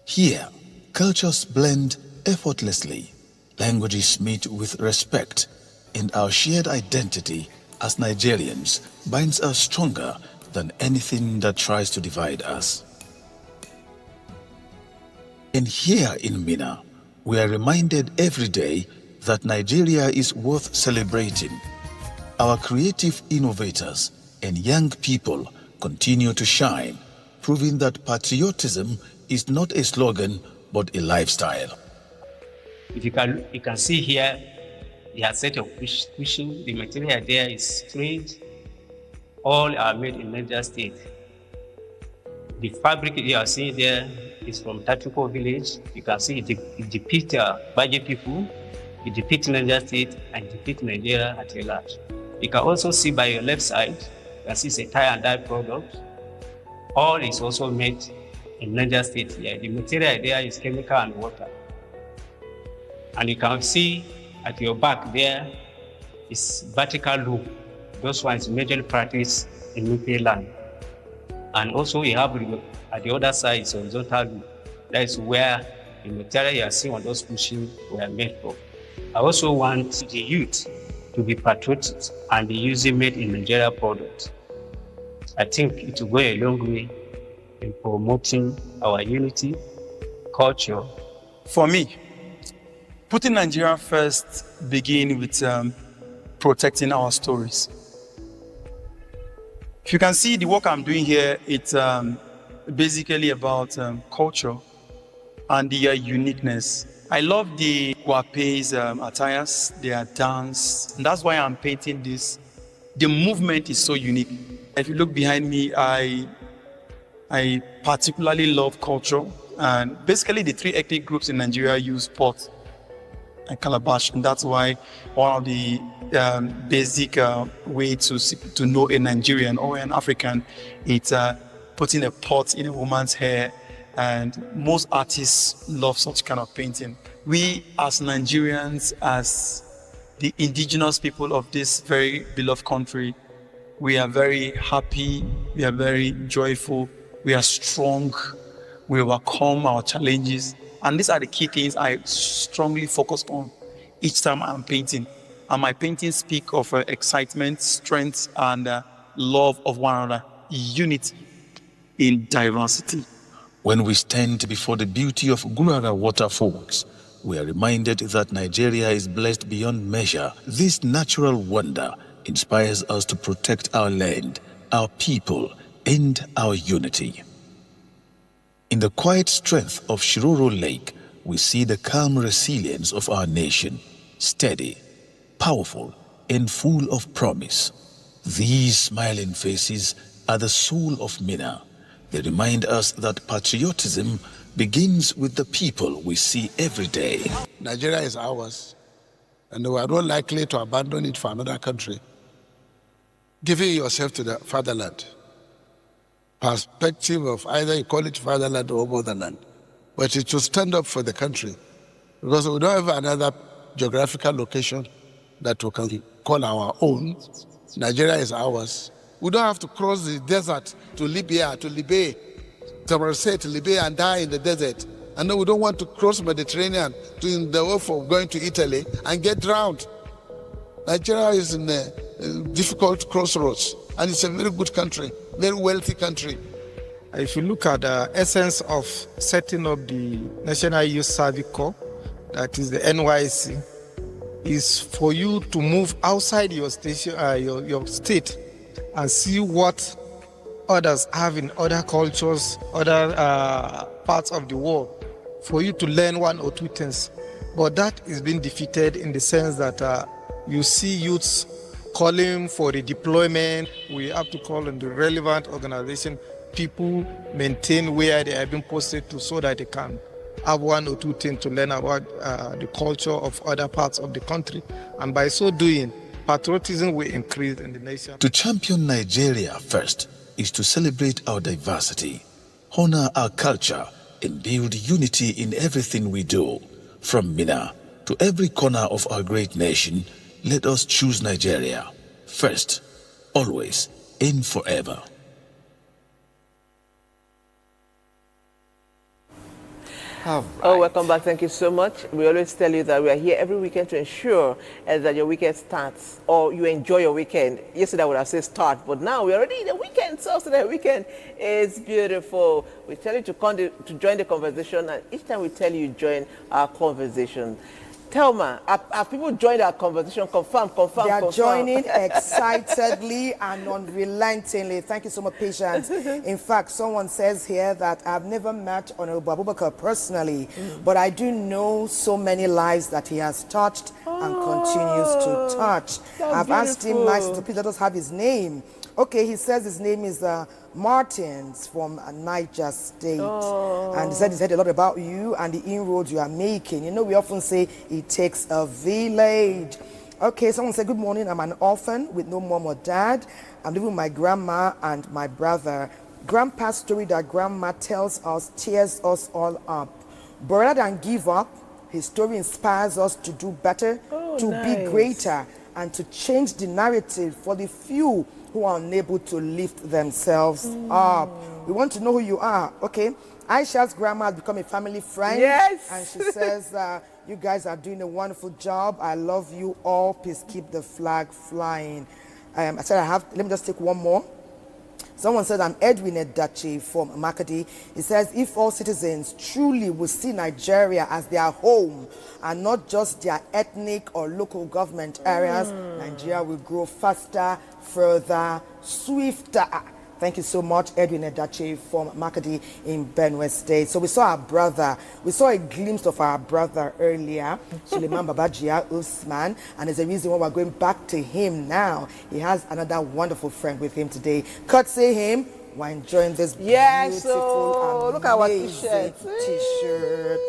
Here, cultures blend effortlessly, languages meet with respect, and our shared identity as Nigerians binds us stronger than anything that tries to divide us. And here in Mina, we are reminded every day that Nigeria is worth celebrating. Our creative innovators and young people continue to shine, proving that patriotism is not a slogan, but a lifestyle. If you can see here, they have set of cushion. The material there is straight. All are made in Niger State. The fabric you are seeing there is from Tatuko village. You can see it depicts Baje people, it depicts Niger State, and it depicts Nigeria at a large. You can also see by your left side, you can see it's a tie and dye product. All is also made in Niger State here. The material there is chemical and water. And you can see at your back there is vertical loop. Those ones majorly practiced in Nupe land. And also we have at the other side is horizontal loop. That is where the material you are seeing on those machines were made from. I also want the youth to be patriotic and be using made in Nigeria products. I think it will go a long way in promoting our unity, culture. For me, putting Nigeria first begins with protecting our stories. If you can see the work I'm doing here, it's basically about culture and their uniqueness. I love the Guape's attires, their dance, and that's why I'm painting this. The movement is so unique. If you look behind me, I particularly love culture, and basically the three ethnic groups in Nigeria use pot and calabash, and that's why one of the basic way to know a Nigerian or an African, it's putting a pot in a woman's hair, and most artists love such kind of painting. We as Nigerians, as the indigenous people of this very beloved country, we are very happy, we are very joyful, we are strong, we overcome our challenges. And these are the key things I strongly focus on each time I'm painting. And my paintings speak of excitement, strength, and love of one another, unity in diversity. When we stand before the beauty of Gurara waterfalls, we are reminded that Nigeria is blessed beyond measure. This natural wonder inspires us to protect our land, our people, and our unity. In the quiet strength of Shiroro Lake, we see the calm resilience of our nation, steady, powerful, and full of promise. These smiling faces are the soul of Minna. They remind us that patriotism begins with the people we see every day. Nigeria is ours, and we are not likely to abandon it for another country. Giving yourself to the fatherland, perspective of either you call it fatherland or motherland, but it to stand up for the country, because we don't have another geographical location that we can call our own. Nigeria is ours. We don't have to cross the desert to Libya, to Libya and die in the desert. And no, we don't want to cross Mediterranean to in the way of going to Italy and get drowned. Nigeria is in a difficult crossroads, and it's a very good country, very wealthy country. If you look at the essence of setting up the National Youth Service Corps, that is the NYC, is for you to move outside your station, your state, and see what others have in other cultures, other parts of the world, for you to learn one or two things. But that is being defeated in the sense that you see youths calling for the deployment. We have to call on the relevant organization, people maintain where they have been posted to, so that they can have one or two things to learn about the culture of other parts of the country. And by so doing, patriotism will increase in the nation. To champion Nigeria first is to celebrate our diversity, honor our culture, and build unity in everything we do. From Minna to every corner of our great nation, let us choose Nigeria first, always, and forever. Right. Oh, welcome back. Thank you so much. We always tell you that we are here every weekend to ensure that your weekend starts, or you enjoy your weekend. Yesterday I would have said start, but now we're already in the weekend, so the weekend is beautiful. We tell you to join the conversation, and each time we tell you join our conversation. Thelma, have people joined our conversation? Confirm. They are joining excitedly and unrelentingly. Thank you so much, Patience. In fact, someone says here that I've never met Honorable Abubakar personally, but I do know so many lives that he has touched and continues to touch. I've asked him nicely to please let us have his name Okay, he says his name is Martins from Niger State. And he said he's heard a lot about you and the inroads you are making. You know, we often say it takes a village. Okay, someone said, good morning, I'm an orphan with no mom or dad. I'm living with my grandma and my brother. Grandpa's story that grandma tells us tears us all up. But rather than give up, his story inspires us to do better, to be greater, and to change the narrative for the few who are unable to lift themselves up. We want to know who you are, okay? Aisha's grandma has become a family friend. Yes. And she says, you guys are doing a wonderful job. I love you all. Please keep the flag flying. I said let me just take one more. Someone said, I'm Edwin Edachi from Makadi. He says, if all citizens truly will see Nigeria as their home and not just their ethnic or local government areas, Nigeria will grow faster, further, swifter. Thank you so much, Edwin Edachi from Makadi in Benue State. So we saw our brother. We saw a glimpse of our brother earlier, Suleiman Babajia Usman, and there's a reason why we're going back to him now. He has another wonderful friend with him today. Courtesy him, we're enjoying this beautiful, look at our amazing t-shirt.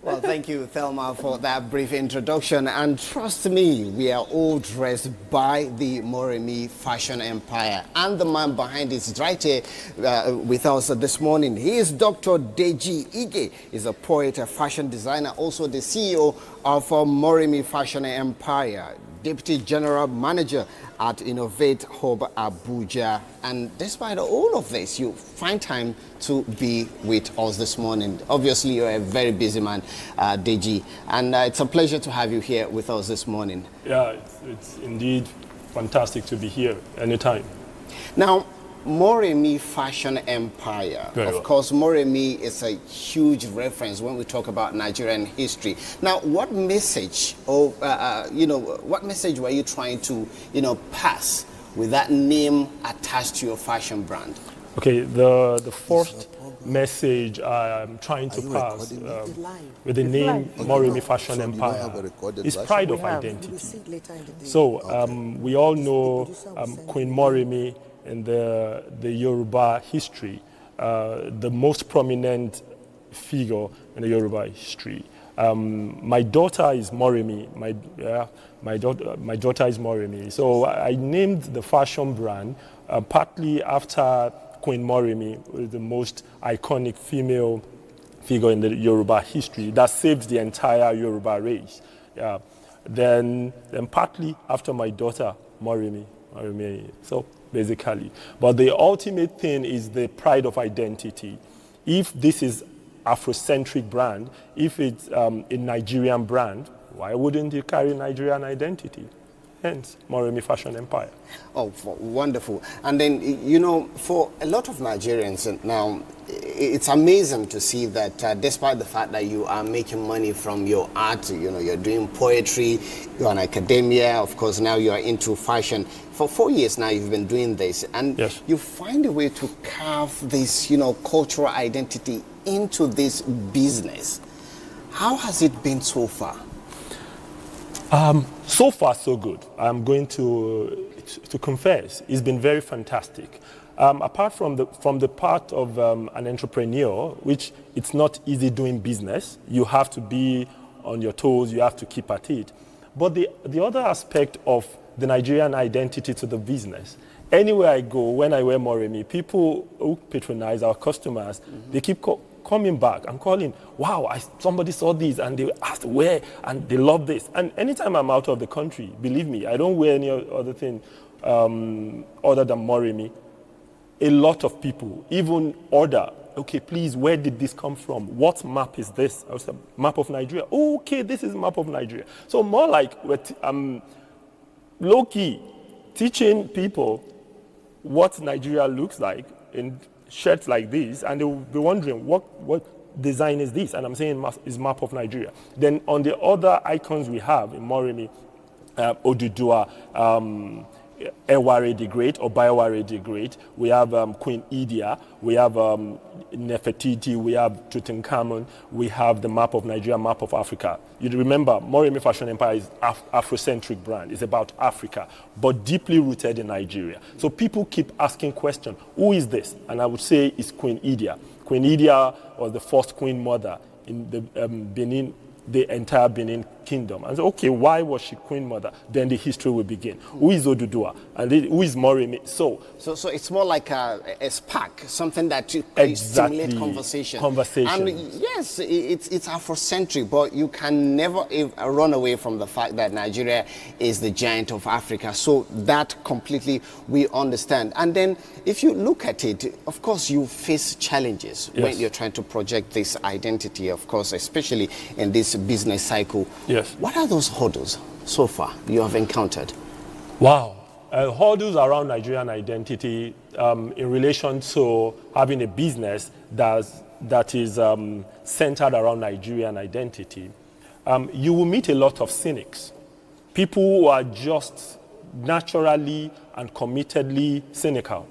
Well, thank you, Thelma, for that brief introduction. And trust me, we are all dressed by the Moremi fashion empire. And the man behind it is right here with us this morning. He is Dr. Deji Ige. He's a poet, a fashion designer, also the CEO of Moremi Fashion Empire, Deputy General Manager at Innovate Hub Abuja. And despite all of this, you find time to be with us this morning. Obviously, you're a very busy man, Deji, and it's a pleasure to have you here with us this morning. Yeah, it's indeed fantastic to be here anytime. Now, Moremi Fashion Empire. Of course, Moremi is a huge reference when we talk about Nigerian history. Now, what message, or what message were you trying to, pass with that name attached to your fashion brand? Okay, the first message I'm trying to pass with the name Moremi Fashion Empire is pride of identity. So we all know Queen Moremi in the Yoruba history, the most prominent figure in the Yoruba history. My daughter is Moremi. My daughter is Moremi. So I named the fashion brand partly after Queen Moremi, the most iconic female figure in the Yoruba history that saved the entire Yoruba race. Then partly after my daughter Moremi. So basically, but the ultimate thing is the pride of identity. If this is Afrocentric brand, if it's a Nigerian brand, why wouldn't you carry Nigerian identity? Hence, Moremi Fashion Empire. Oh, wonderful. And then, for a lot of Nigerians now, it's amazing to see that despite the fact that you are making money from your art, you're doing poetry, you're an academia, of course, now you are into fashion. For 4 years now, you've been doing this, and you find a way to carve this, cultural identity into this business. How has it been so far? So far, so good. I'm going to confess, it's been very fantastic. Apart from the part of an entrepreneur, which it's not easy doing business, you have to be on your toes, you have to keep at it. But the other aspect of the Nigerian identity to the business, anywhere I go, when I wear Moremi, people who patronize our customers, they keep coming back and calling, wow, somebody saw this and they asked where, and they love this. And anytime I'm out of the country, believe me, I don't wear any other thing other than Moremi. A lot of people even order, okay, please, where did this come from? What map is this? I was a map of Nigeria. Oh, okay, this is a map of Nigeria. So more like low-key teaching people what Nigeria looks like in shirts like this, and they will be wondering what design is this, and I'm saying is map of Nigeria. Then on the other icons we have in Moremi, Odudua, Eware the Great or Bioware the Great. We have Queen Idia. We have Nefertiti. We have Tutankhamun. We have the map of Nigeria, map of Africa. You remember, Moremi Fashion Empire is Afrocentric brand. It's about Africa, but deeply rooted in Nigeria. So people keep asking questions, who is this? And I would say it's Queen Idia. Queen Idia was the first queen mother in the Benin, the entire Benin kingdom. And so, okay, why was she queen mother? Then the history will begin. Who is Oduduwa? And who is Moremi? So it's more like a spark, something that you stimulate conversation. And yes, it's Afrocentric, but you can never run away from the fact that Nigeria is the giant of Africa. So that completely we understand. And then if you look at it, of course, you face challenges when you're trying to project this identity, of course, especially in this business cycle. Yes. What are those hurdles so far you have encountered? Wow. Hurdles around Nigerian identity in relation to having a business that is centered around Nigerian identity. You will meet a lot of cynics, people who are just naturally and committedly cynical.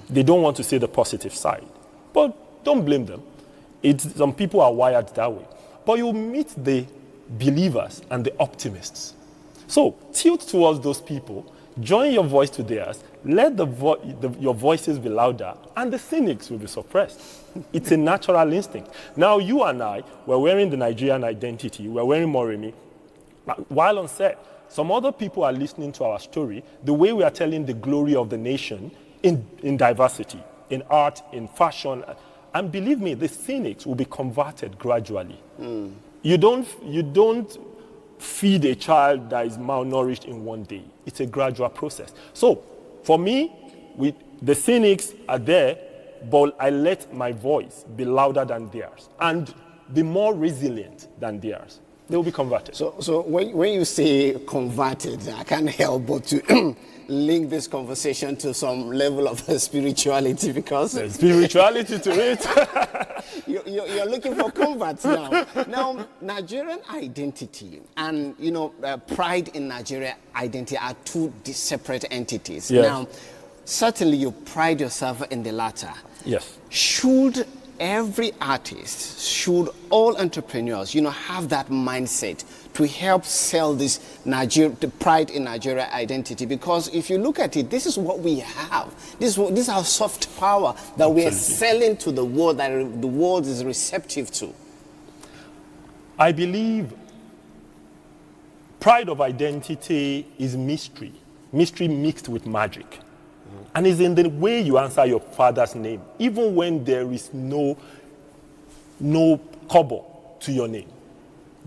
They don't want to see the positive side, but don't blame them. Some people are wired that way. But you meet the believers and the optimists. So tilt towards those people, join your voice to theirs, let your voices be louder, and the cynics will be suppressed. It's a natural instinct. Now you and I, we're wearing the Nigerian identity, we're wearing Moremi. While on set, some other people are listening to our story, the way we are telling the glory of the nation in diversity, in art, in fashion. And believe me, the cynics will be converted gradually. You don't feed a child that is malnourished in one day. It's a gradual process. So for me, the cynics are there, but I let my voice be louder than theirs and be more resilient than theirs. They will be converted. So when you say converted, I can't help but to link this conversation to some level of spirituality, because there's spirituality to it. you're looking for converts now. Now, Nigerian identity and pride in Nigeria identity are two separate entities. Yes. Now, certainly you pride yourself in the latter. Yes. Should every artist, should all entrepreneurs, have that mindset to help sell this the pride in Nigeria identity? Because if you look at it, this is what we have. This is our soft power that we are selling to the world, that the world is receptive to. I believe pride of identity is mystery mixed with magic. And it's in the way you answer your father's name, even when there is no kobo to your name.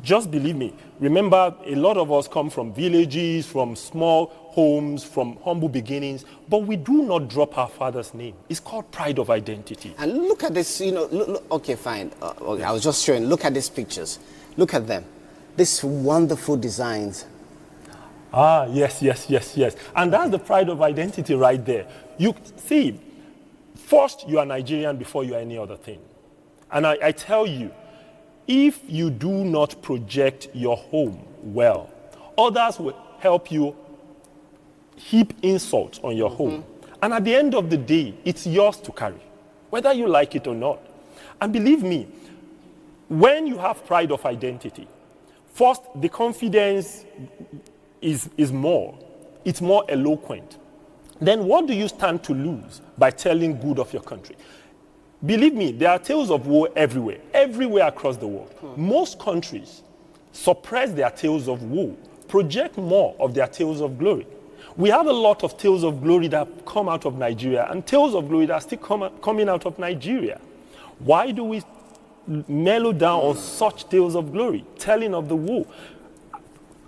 Just believe me. Remember, a lot of us come from villages, from small homes, from humble beginnings, but we do not drop our father's name. It's called pride of identity. And look at this, look, okay, fine. Okay, I was just showing, look at these pictures. Look at them. These wonderful designs. Ah, yes. And that's the pride of identity right there. You see, first you are Nigerian before you are any other thing. And I tell you, if you do not project your home well, others will help you heap insults on your home. And at the end of the day, it's yours to carry, whether you like it or not. And believe me, when you have pride of identity, first, the confidence is more. It's more eloquent. Then what do you stand to lose by telling good of your country? Believe me, there are tales of woe everywhere across the world. Most countries suppress their tales of woe, project more of their tales of glory. We have a lot of tales of glory that come out of Nigeria and tales of glory that are still coming out of Nigeria. Why do we mellow down on such tales of glory, telling of the woe?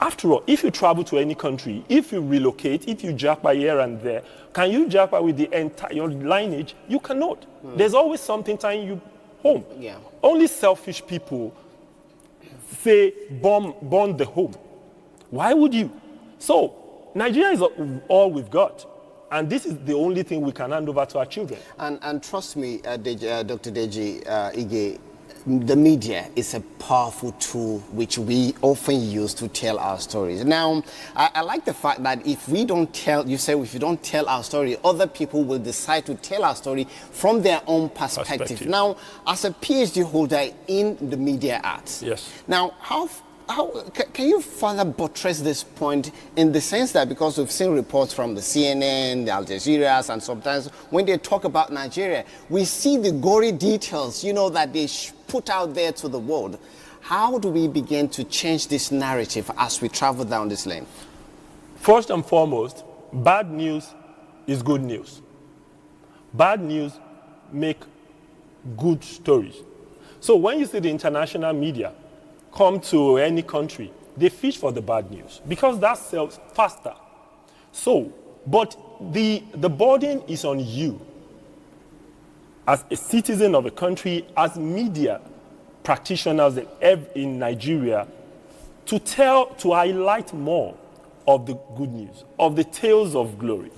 After all, if you travel to any country, if you relocate, if you japa here and there, can you japa with the entire lineage? You cannot. There's always something tying you home. Yeah. Only selfish people say, burn the home. Why would you? So, Nigeria is all we've got. And this is the only thing we can hand over to our children. And trust me, Dr. Deji Ige, the media is a powerful tool which we often use to tell our stories. Now, I like the fact that if we don't tell, you say if you don't tell our story, other people will decide to tell our story from their own perspective. Now, as a PhD holder in the media arts, yes. Now, how can you further buttress this point in the sense that, because we've seen reports from the CNN, the Al Jazeera, and sometimes when they talk about Nigeria, we see the gory details, you know, that they put out there to the world. How do we begin to change this narrative as we travel down this lane? First and foremost, bad news is good news. Bad news make good stories. So when you see the international media come to any country, they fish for the bad news because that sells faster. So, but the burden is on you as a citizen of a country, as media practitioners in Nigeria, to highlight more of the good news, of the tales of glory.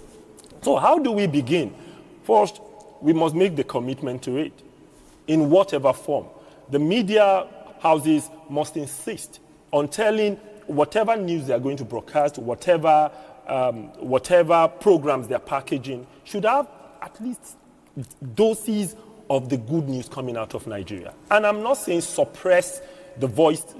So how do we begin? First, we must make the commitment to it in whatever form. The media houses must insist on telling whatever news they are going to broadcast, whatever programs they're packaging, should have at least doses of the good news coming out of Nigeria. And I'm not saying suppress the voices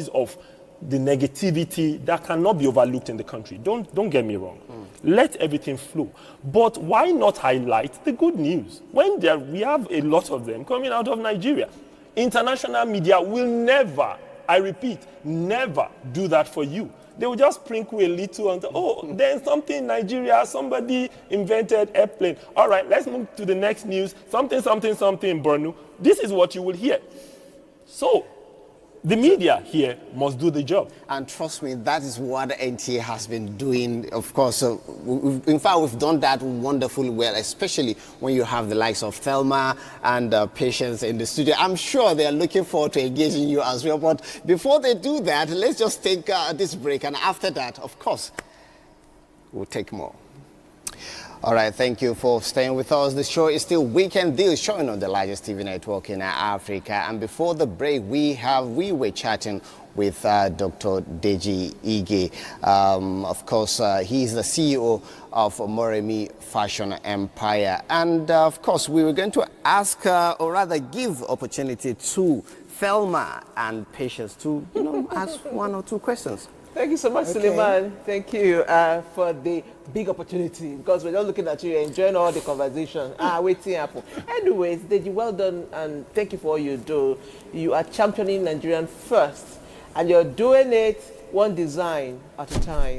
of the negativity that cannot be overlooked in the country. Don't get me wrong. Let everything flow. But why not highlight the good news when we have a lot of them coming out of Nigeria? International media will never, I repeat, never do that for you. They will just sprinkle a little and there's something in Nigeria, somebody invented airplane. All right, let's move to the next news. Something in Borno. This is what you will hear. So the media here must do the job. And trust me, that is what NTA has been doing, of course. In fact, we've done that wonderfully well, especially when you have the likes of Thelma and Patience in the studio. I'm sure they are looking forward to engaging you as well. But before they do that, let's just take this break. And after that, of course, we'll take more. All right, thank you for staying with us. The show is still Weekend Deals, showing on the largest TV network in Africa. And before the break, we were chatting with Dr. Deji Ige. Of course, he's the CEO of Moremi Fashion Empire. And of course, we were going to ask, or rather give opportunity to Thelma and Patience to, ask one or two questions. Thank you so much, Suleiman. Thank you for the big opportunity, because we're just looking at you, enjoying all the conversation. Waiting happen. Anyways, Deji, well done, and thank you for all you do. You are championing Nigerian first, and you're doing it one design at a time.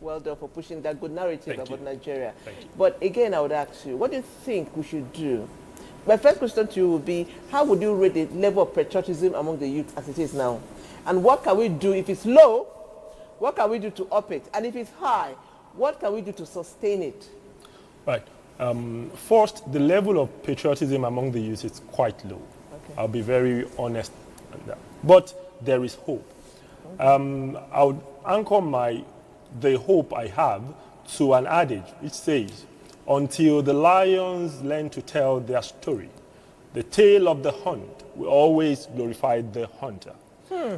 Well done for pushing that good narrative about Nigeria. But again, I would ask you, what do you think we should do? My first question to you would be, how would you rate the level of patriotism among the youth as it is now? And what can we do if it's low? What can we do to up it? And if it's high, what can we do to sustain it? Right. First, the level of patriotism among the youth is quite low. Okay. I'll be very honest on that. But there is hope. I would anchor the hope I have to an adage which says, until the lions learn to tell their story, the tale of the hunt will always glorify the hunter.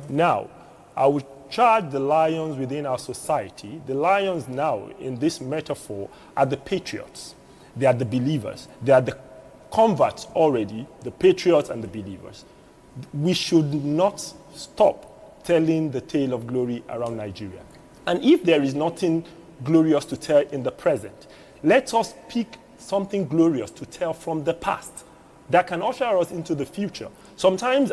Now, I would charge the lions within our society. The lions now, in this metaphor, are the patriots. They are the believers. They are the converts already, the patriots and the believers. We should not stop telling the tale of glory around Nigeria. And if there is nothing glorious to tell in the present, let us pick something glorious to tell from the past that can usher us into the future. Sometimes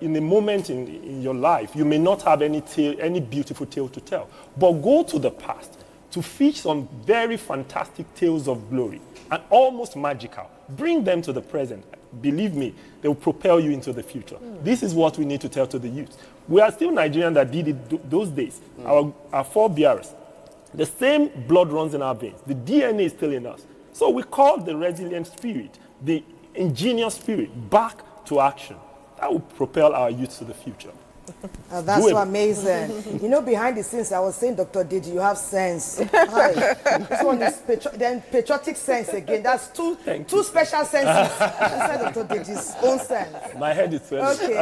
in a moment in your life, you may not have any beautiful tale to tell, but go to the past to fish some very fantastic tales of glory and almost magical. Bring them to the present. Believe me, they will propel you into the future. This is what we need to tell to the youth. We are still Nigerians that did it those days. Our forebears, the same blood runs in our veins. The DNA is still in us. So we call the resilient spirit, the ingenious spirit, back to action. That will propel our youth to the future. That's so amazing. You know, behind the scenes, I was saying, Dr. Deji, you have sense. Hi. This one is then patriotic sense again. That's two special senses inside Dr. Deji's own sense. My head is swelling. Okay.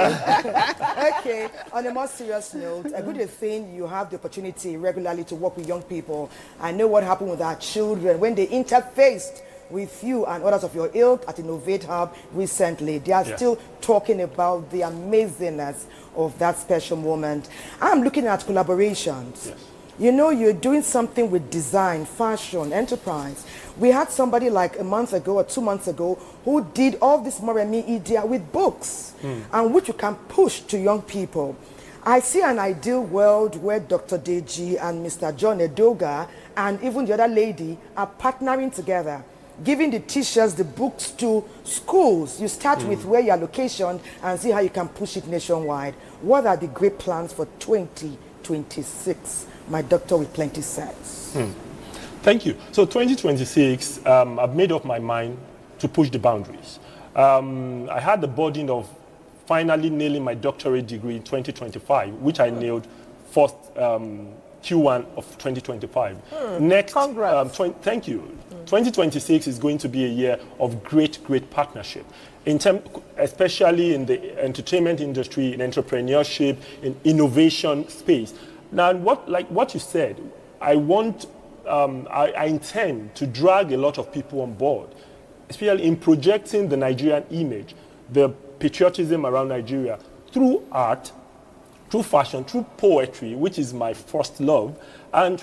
Okay. On a more serious note, a good thing you have the opportunity regularly to work with young people. I know what happened with our children when they interfaced with you and others of your ilk at Innovate Hub recently. They are still talking about the amazingness of that special moment. I'm looking at collaborations. Yes. You know, you're doing something with design, fashion, enterprise. We had somebody like a month ago or 2 months ago who did all this Moremi idea with books and which you can push to young people. I see an ideal world where Dr. Deji and Mr. John Edoga and even the other lady are partnering together, giving the teachers the books to schools. You start with where you're located and see how you can push it nationwide. What are the great plans for 2026? My doctor with plenty sense. Thank you. So 2026, I've made up my mind to push the boundaries. I had the burden of finally nailing my doctorate degree in 2025, which I nailed first Q1 of 2025. Next, thank you. 2026 is going to be a year of great partnership, especially in the entertainment industry, in entrepreneurship, in innovation space. Now, what you said, I intend to drag a lot of people on board, especially in projecting the Nigerian image, the patriotism around Nigeria through art, through fashion, through poetry, which is my first love, and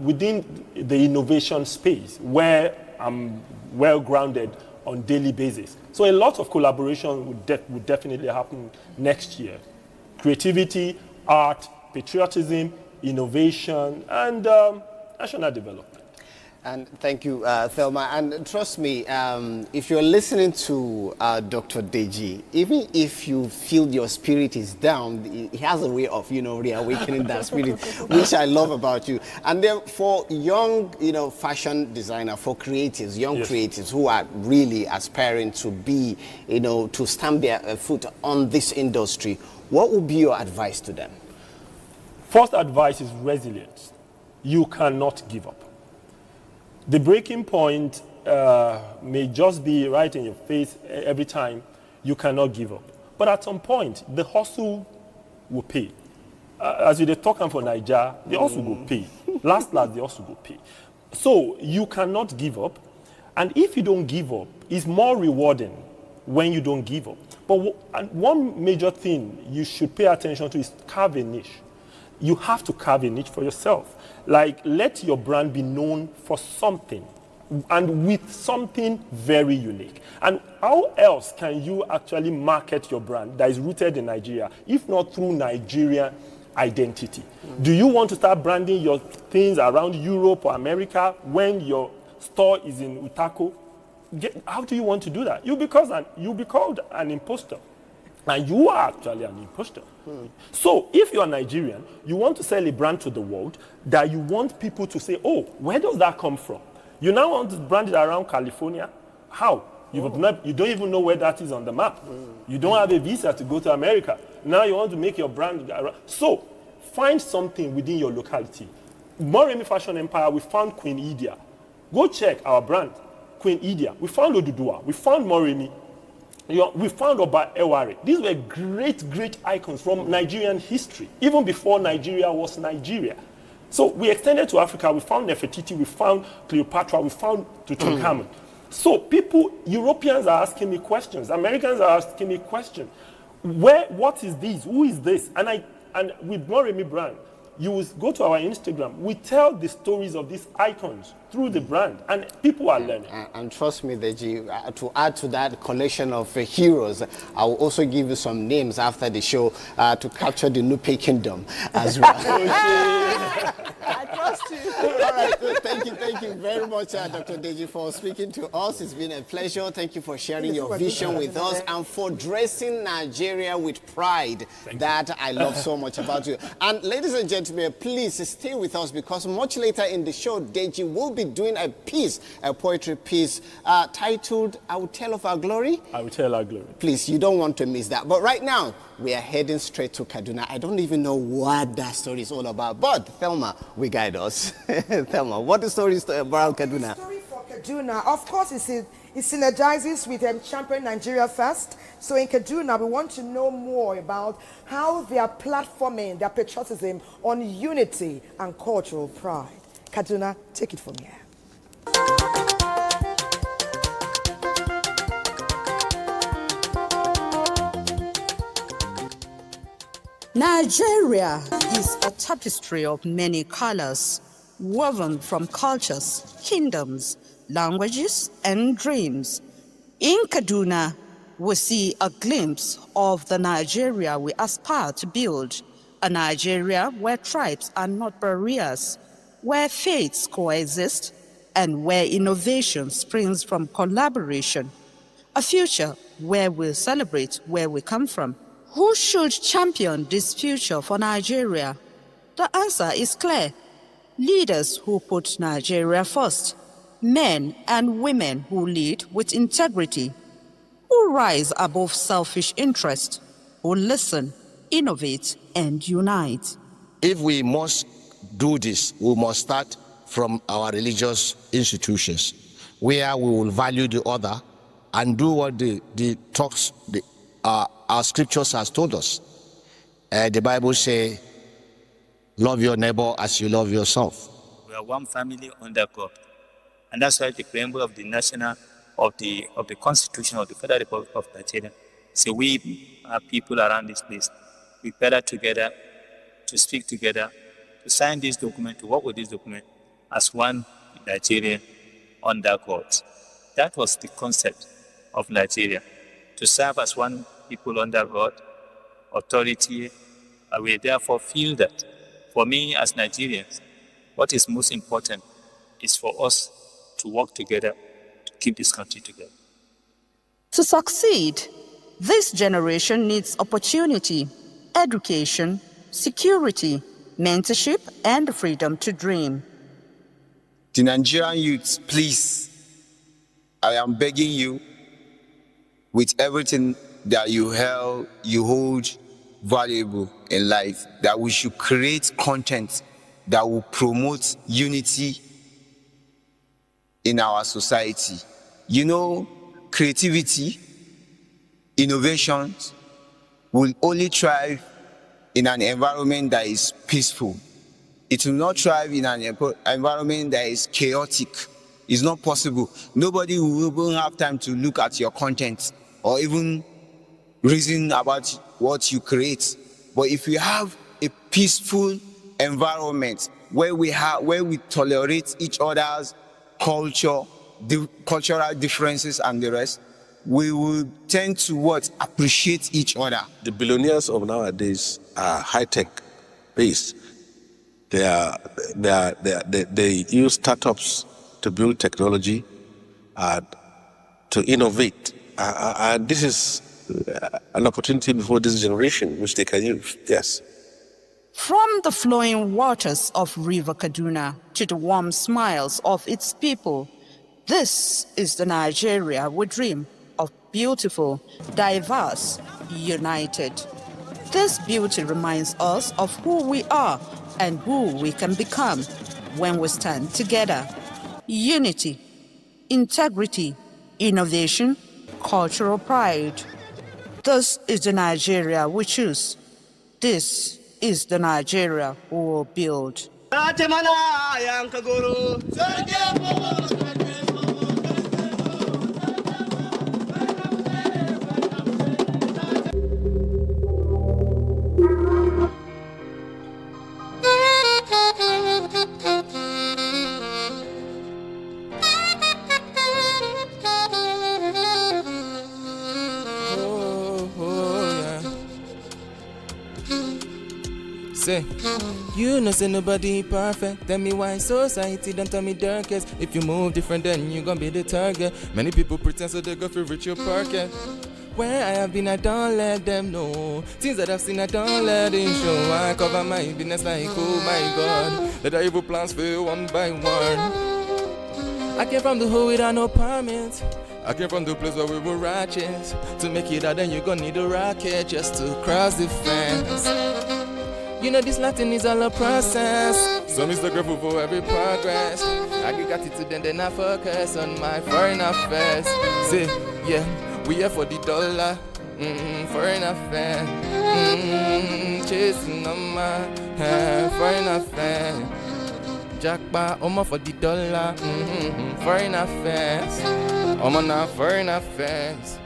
within the innovation space where I'm well grounded on daily basis. So a lot of collaboration would definitely happen next year. Creativity, art, patriotism, innovation, and national development. And thank you, Thelma. And trust me, if you're listening to Dr. Deji, even if you feel your spirit is down, he has a way of, reawakening that spirit, which I love about you. And then for young, fashion designer, for creatives, young creatives who are really aspiring to be, to stamp their foot on this industry, what would be your advice to them? First advice is resilience. You cannot give up. The breaking point may just be right in your face every time. You cannot give up. But at some point, the hustle will pay. As you're talking for Nigeria, the hustle will pay. Last, the hustle will pay. So you cannot give up. And if you don't give up, it's more rewarding when you don't give up. But one major thing you should pay attention to is carve a niche. You have to carve a niche for yourself. Like, let your brand be known for something and with something very unique. And how else can you actually market your brand that is rooted in Nigeria, if not through Nigerian identity? Do you want to start branding your things around Europe or America when your store is in Utako? How do you want to do that? You'll be called an imposter. And you are actually an imposter. So if you're Nigerian, you want to sell a brand to the world that you want people to say, oh, where does that come from? You now want to brand it around California? How? You don't even know where that is on the map. You don't have a visa to go to America. Now you want to make your brand around. So find something within your locality. Moremi Fashion Empire, we found Queen Idia. Go check our brand, Queen Idia. We found Odudua. We found Moremi. We found Oba Eware. These were great icons from Nigerian history, even before Nigeria was Nigeria. So we extended to Africa. We found Nefertiti, we found Cleopatra, we found Tutankhamun. So Europeans are asking me questions. Americans are asking me questions. What is this? Who is this? And with Moremi brand, you will go to our Instagram. We tell the stories of these icons through the brand, and people are learning. And trust me, Deji, to add to that collection of heroes, I will also give you some names after the show to capture the Nupe Kingdom as well. I trust you. All right, thank you very much, Dr. Deji, for speaking to us. It's been a pleasure. Thank you for sharing your vision with us and for dressing Nigeria with pride that I love so much about you. And ladies and gentlemen, gentlemen, please stay with us because much later in the show, Deji will be doing a poetry piece titled I Will Tell of Our Glory. I Will Tell Our Glory. Please, you don't want to miss that. But right now, we are heading straight to Kaduna. I don't even know what that story is all about. But Thelma will guide us. Thelma, what the story is about Kaduna? The story for Kaduna, of course, it synergizes with Champion Nigeria First. So in Kaduna, we want to know more about how they are platforming their patriotism on unity and cultural pride. Kaduna, take it from here. Nigeria is a tapestry of many colors, woven from cultures, kingdoms, languages, and dreams. In Kaduna, we see a glimpse of the Nigeria we aspire to build, a Nigeria where tribes are not barriers, where faiths coexist, and where innovation springs from collaboration. A future where we celebrate where we come from. Who should champion this future for Nigeria? The answer is clear. Leaders who put Nigeria first. Men and women who lead with integrity, who rise above selfish interest, who listen, innovate, and unite. If we must do this, we must start from our religious institutions, where we will value the other and do what our scriptures has told us. The Bible says, love your neighbor as you love yourself. We are one family under God. And that's why the preamble of the national, of the Constitution of the Federal Republic of Nigeria, say we are people around this place. We gather together to speak together, to sign this document, to work with this document as one Nigerian under God. That was the concept of Nigeria, to serve as one people under God, authority. And we therefore feel that for me as Nigerians, what is most important is for us to work together to keep this country together. To succeed, this generation needs opportunity, education, security, mentorship, and the freedom to dream. The Nigerian youth, please, I am begging you, with everything that you hold valuable in life, that we should create content that will promote unity in our society. You know, creativity, innovations will only thrive in an environment that is peaceful. It will not thrive in an environment that is chaotic. It's not possible. Nobody will even have time to look at your content or even reason about what you create. But if we have a peaceful environment where we tolerate each other's culture, cultural differences and the rest, we will tend to appreciate each other. The billionaires of nowadays are high-tech based. They use startups to build technology, to innovate. And this is an opportunity before this generation, which they can use, yes. From the flowing waters of River Kaduna to the warm smiles of its people, this is the Nigeria we dream of, beautiful, diverse, united. This beauty reminds us of who we are and who we can become when we stand together. Unity, integrity, innovation, cultural pride. This is the Nigeria we choose. This is the Nigeria we will build. Say, you know say nobody perfect. Tell me why society don't tell me darkest. If you move different then you gon' be the target. Many people pretend so they go for reach your pocket. Where I have been, I don't let them know. Things that I've seen, I don't let it show. I cover my business like, oh my God. Let the evil plans fail one by one. I came from the hood without no permit. I came from the place where we were righteous. To make it out, then you're gonna need a rocket just to cross the fence. You know this Latin is all a process. So Mr. Grateful for every progress. I give gratitude and then I focus on my foreign affairs. Say, yeah, we here for the dollar. Foreign affairs. Chasing on my foreign affairs. Jackpot, Oma for the dollar. Foreign affairs. Oma now foreign affairs.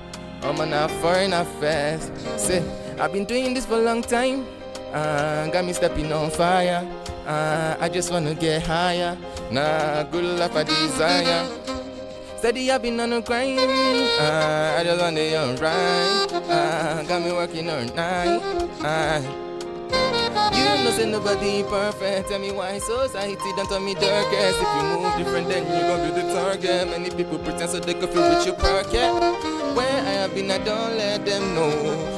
Oma now foreign affairs. Say, I've been doing this for a long time. Got me stepping on fire. I just wanna get higher. Nah, good luck for desire. Steady, I've been on the grind. I just wanna be alright. Got me working all night. You know say nobody perfect. Tell me why society don't tell me darkest. If you move different then you gon' be the target. Many people pretend so they can feel with your pocket. Where I have been I don't let them know.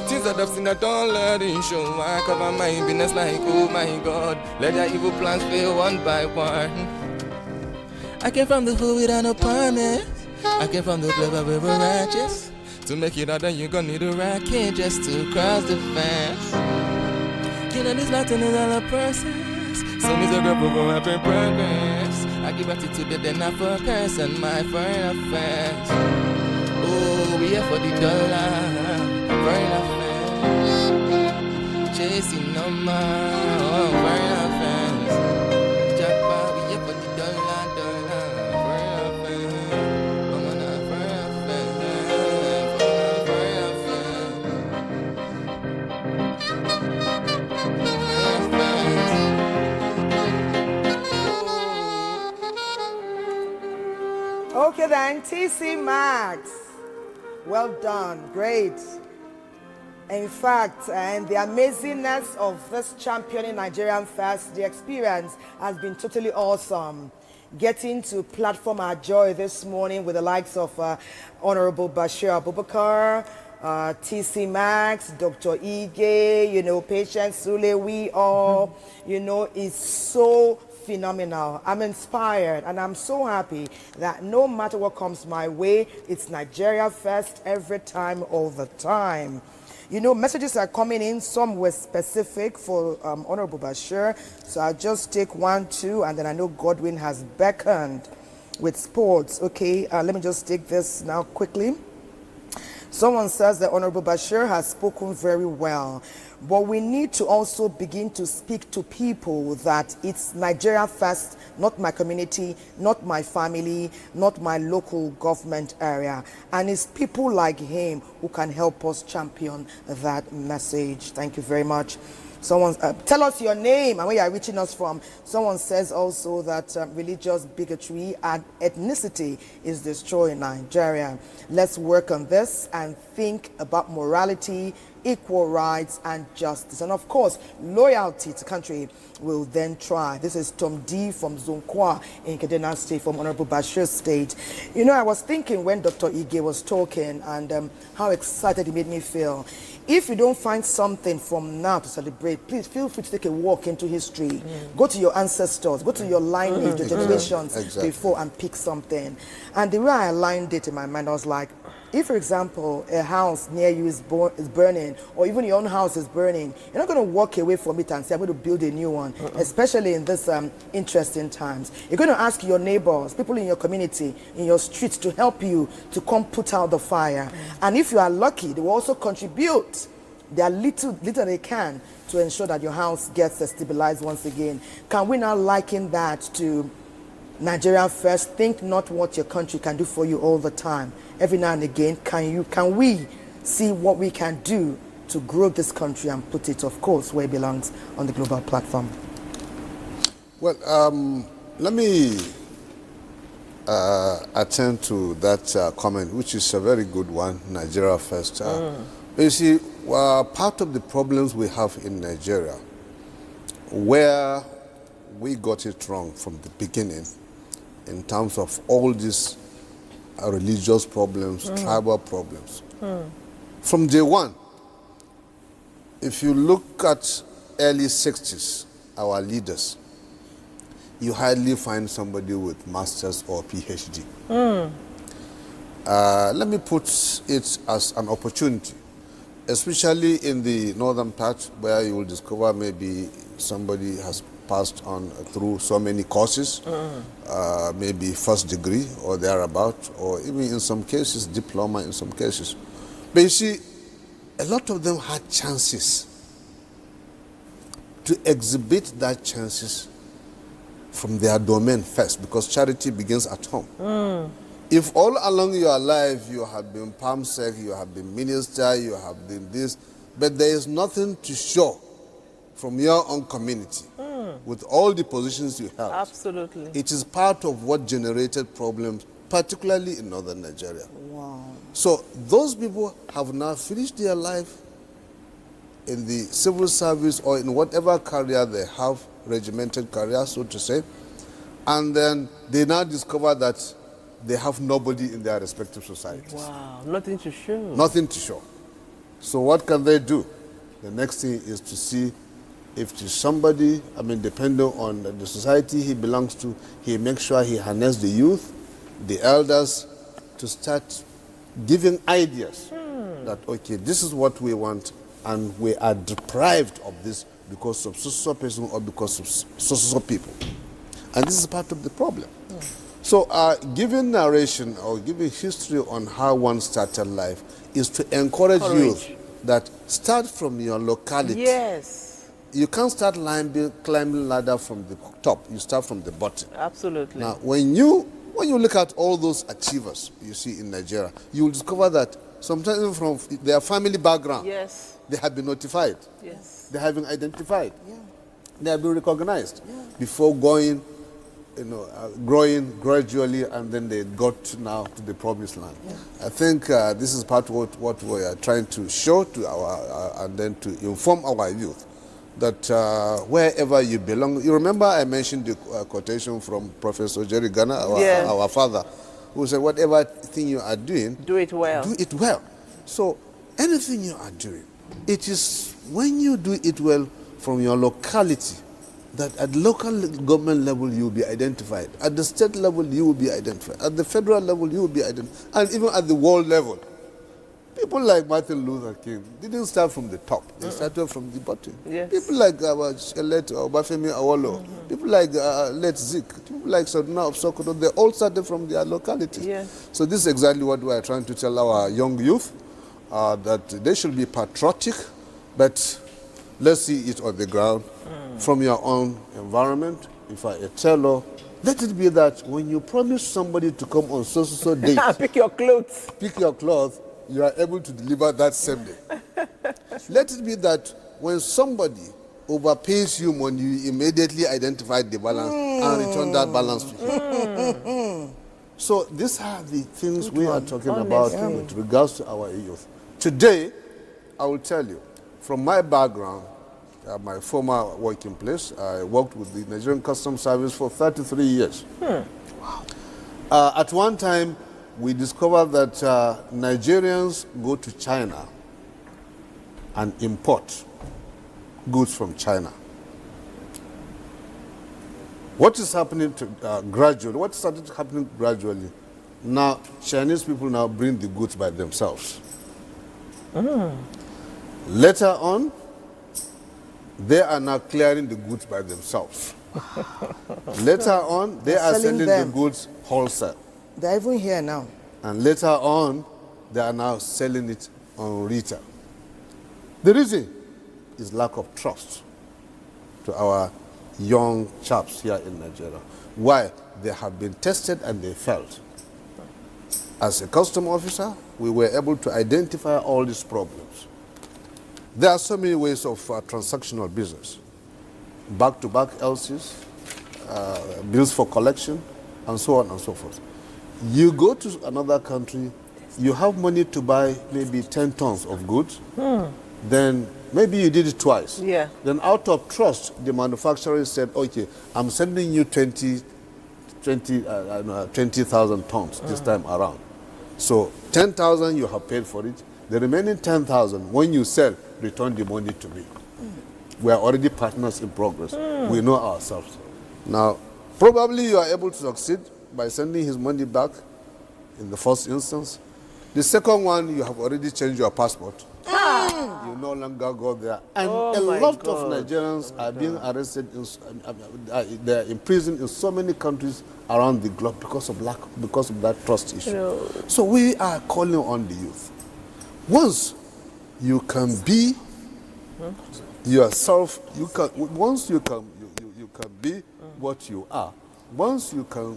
Things that I've seen I don't let it show. I cover my business like oh my God. Let their evil plans fail one by one. I came from the hood without no permit. I came from the club where we were righteous. To make it out then you gon' need a rocket just to cross the fence. You know this Latin is all a process. So me so grateful for every progress. I give gratitude and then I focus on my foreign affairs. Oh, we here for the dollar. Foreign affairs. Chasing on my foreign affairs. Jackpot, we here for the dollar. Foreign affairs. I'm on a foreign affairs. Foreign Okay then, TC Max. Well done, great. In fact, and the amazingness of this championing Nigerian Fest, the experience has been totally awesome. Getting to platform our joy this morning with the likes of Honorable Bashir Abubakar, TC Max, Dr. Ige, you know, Patience Sule, we all, you know, is so phenomenal. I'm inspired and I'm so happy that no matter what comes my way, it's Nigeria first every time, all the time. You know, messages are coming in. Some were specific for Honorable Bashir. So I'll just take 1, 2, and then I know Godwin has beckoned with sports. Okay, let me just take this now quickly. Someone says that Honorable Bashir has spoken very well, but we need to also begin to speak to people that it's Nigeria first, not my community, not my family, not my local government area. And it's people like him who can help us champion that message. Thank you very much. Someone, tell us your name and where you are reaching us from. Someone says also that religious bigotry and ethnicity is destroying Nigeria. Let's work on this and think about morality, equal rights and justice. And of course, loyalty to country will then try. This is Tom D from Zonkwa in Kaduna State, from Honorable Bashir State. You know, I was thinking when Dr. Ige was talking and how excited it made me feel. If you don't find something from now to celebrate, please feel free to take a walk into history. Go to your ancestors, go to your lineage, your generations before and pick something. And the way I aligned it in my mind, I was like, if, for example, a house near you is burning, or even your own house is burning, you're not going to walk away from it and say, I'm going to build a new one, especially in this interesting times. You're going to ask your neighbors, people in your community, in your streets, to help you to come put out the fire. And if you are lucky, they will also contribute their little they can to ensure that your house gets stabilized once again. Can we now liken that to Nigeria first? Think not what your country can do for you all the time. Every now and again, can we see what we can do to grow this country and put it, of course, where it belongs, on the global platform? Well, let me attend to that comment, which is a very good one, Nigeria first. You see, part of the problems we have in Nigeria, where we got it wrong from the beginning, in terms of all these religious problems, tribal problems. From day one, if you look at early 60s, our leaders, you hardly find somebody with master's or PhD. Let me put it as an opportunity, especially in the northern part where you will discover maybe somebody has passed on through so many courses, maybe first degree or thereabout, or even in some cases, diploma in some cases. But you see, a lot of them had chances to exhibit that chances from their domain first, because charity begins at home. If all along your life you have been palmsec, you have been minister, you have been this, but there is nothing to show from your own community with all the positions you held. Absolutely. It is part of what generated problems, particularly in northern Nigeria. Wow. So those people have now finished their life in the civil service or in whatever career they have, regimented career, so to say, and then they now discover that they have nobody in their respective societies. Wow, nothing to show. Nothing to show. So what can they do? The next thing is to see if to somebody, I mean, depending on the society he belongs to, he makes sure he harnesses the youth, the elders, to start giving ideas that, okay, this is what we want, and we are deprived of this because of so person or because of so people. And this is part of the problem. So giving narration or giving history on how one started life is to encourage youth that start from your locality. Yes. You can't start climbing ladder from the top. You start from the bottom. Absolutely. Now, when you look at all those achievers you see in Nigeria, you will discover that sometimes even from their family background, yes, they have been notified. Yes. They have been identified. Yeah. They have been recognized before going, growing gradually, and then they got now to the promised land. I think this is part of what we are trying to show to our, and then to inform our youth that wherever you belong. You remember I mentioned the quotation from Professor Jerry Ghana, our father, who said, whatever thing you are doing, do it well. Do it well. So anything you are doing, it is when you do it well from your locality, that at local government level you will be identified. At the state level you will be identified. At the federal level you will be identified. And even at the world level. People like Martin Luther King didn't start from the top. They started from the bottom. Yes. People like late Obafemi Awolowo, people like late Zik, people like Saduna of Sokoto, they all started from their localities. Yes. So this is exactly what we are trying to tell our young youth, that they should be patriotic, but let's see it on the ground from your own environment. If I tell you, let it be that when you promise somebody to come on so date, pick your clothes, you are able to deliver that same day. Let it be that when somebody overpays you money, you immediately identify the balance and return that balance to him. So these are the things we are talking about with regards to our youth. Today, I will tell you, from my background, my former working place, I worked with the Nigerian Customs Service for 33 years. At one time, we discovered that Nigerians go to China and import goods from China. What is happening gradually? What started happening gradually? Now, Chinese people now bring the goods by themselves. Later on, they are now clearing the goods by themselves. Later on, they are selling the goods wholesale. They're even here now. And later on, they are now selling it on retail. The reason is lack of trust to our young chaps here in Nigeria. Why? They have been tested and they failed. As a custom officer, we were able to identify all these problems. There are so many ways of transactional business. Back-to-back LCs, bills for collection, and so on and so forth. You go to another country, you have money to buy maybe 10 tons of goods, then maybe you did it twice. Yeah. Then out of trust, the manufacturer said, okay, I'm sending you 20,000 tons this time around. So 10,000 you have paid for it, The remaining 10,000, when you sell, return the money to me. We are already partners in progress. We know ourselves. Now, probably you are able to succeed by sending his money back in the first instance. The second one, you have already changed your passport. You no longer go there. And a lot of Nigerians are being arrested, they are imprisoned in so many countries around the globe because of that trust issue. So we are calling on the youth. Once you can be yourself, once you can be what you are, once you can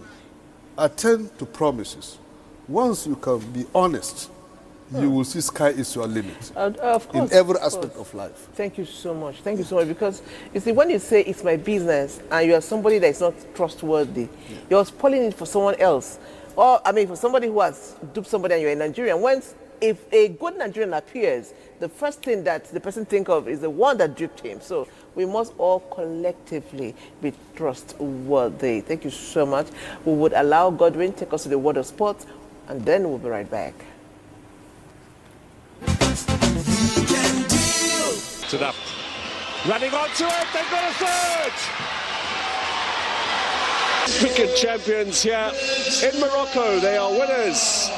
attend to promises, once you can be honest, you will see sky is your limit. Of course, in every aspect of life. Thank you so much. Thank you so much. Because you see, when you say it's my business and you are somebody that is not trustworthy, you're spoiling it for someone else. Or, I mean, for somebody who has duped somebody and you're a Nigerian. If a good Nigerian appears, the first thing that the person think of is the one that duped him. So we must all collectively be trustworthy. Thank you so much. We would allow Godwin take us to the world of sports, and then we'll be right back. Enough. Running onto it, they've got a third! Cricket champions here in Morocco, they are winners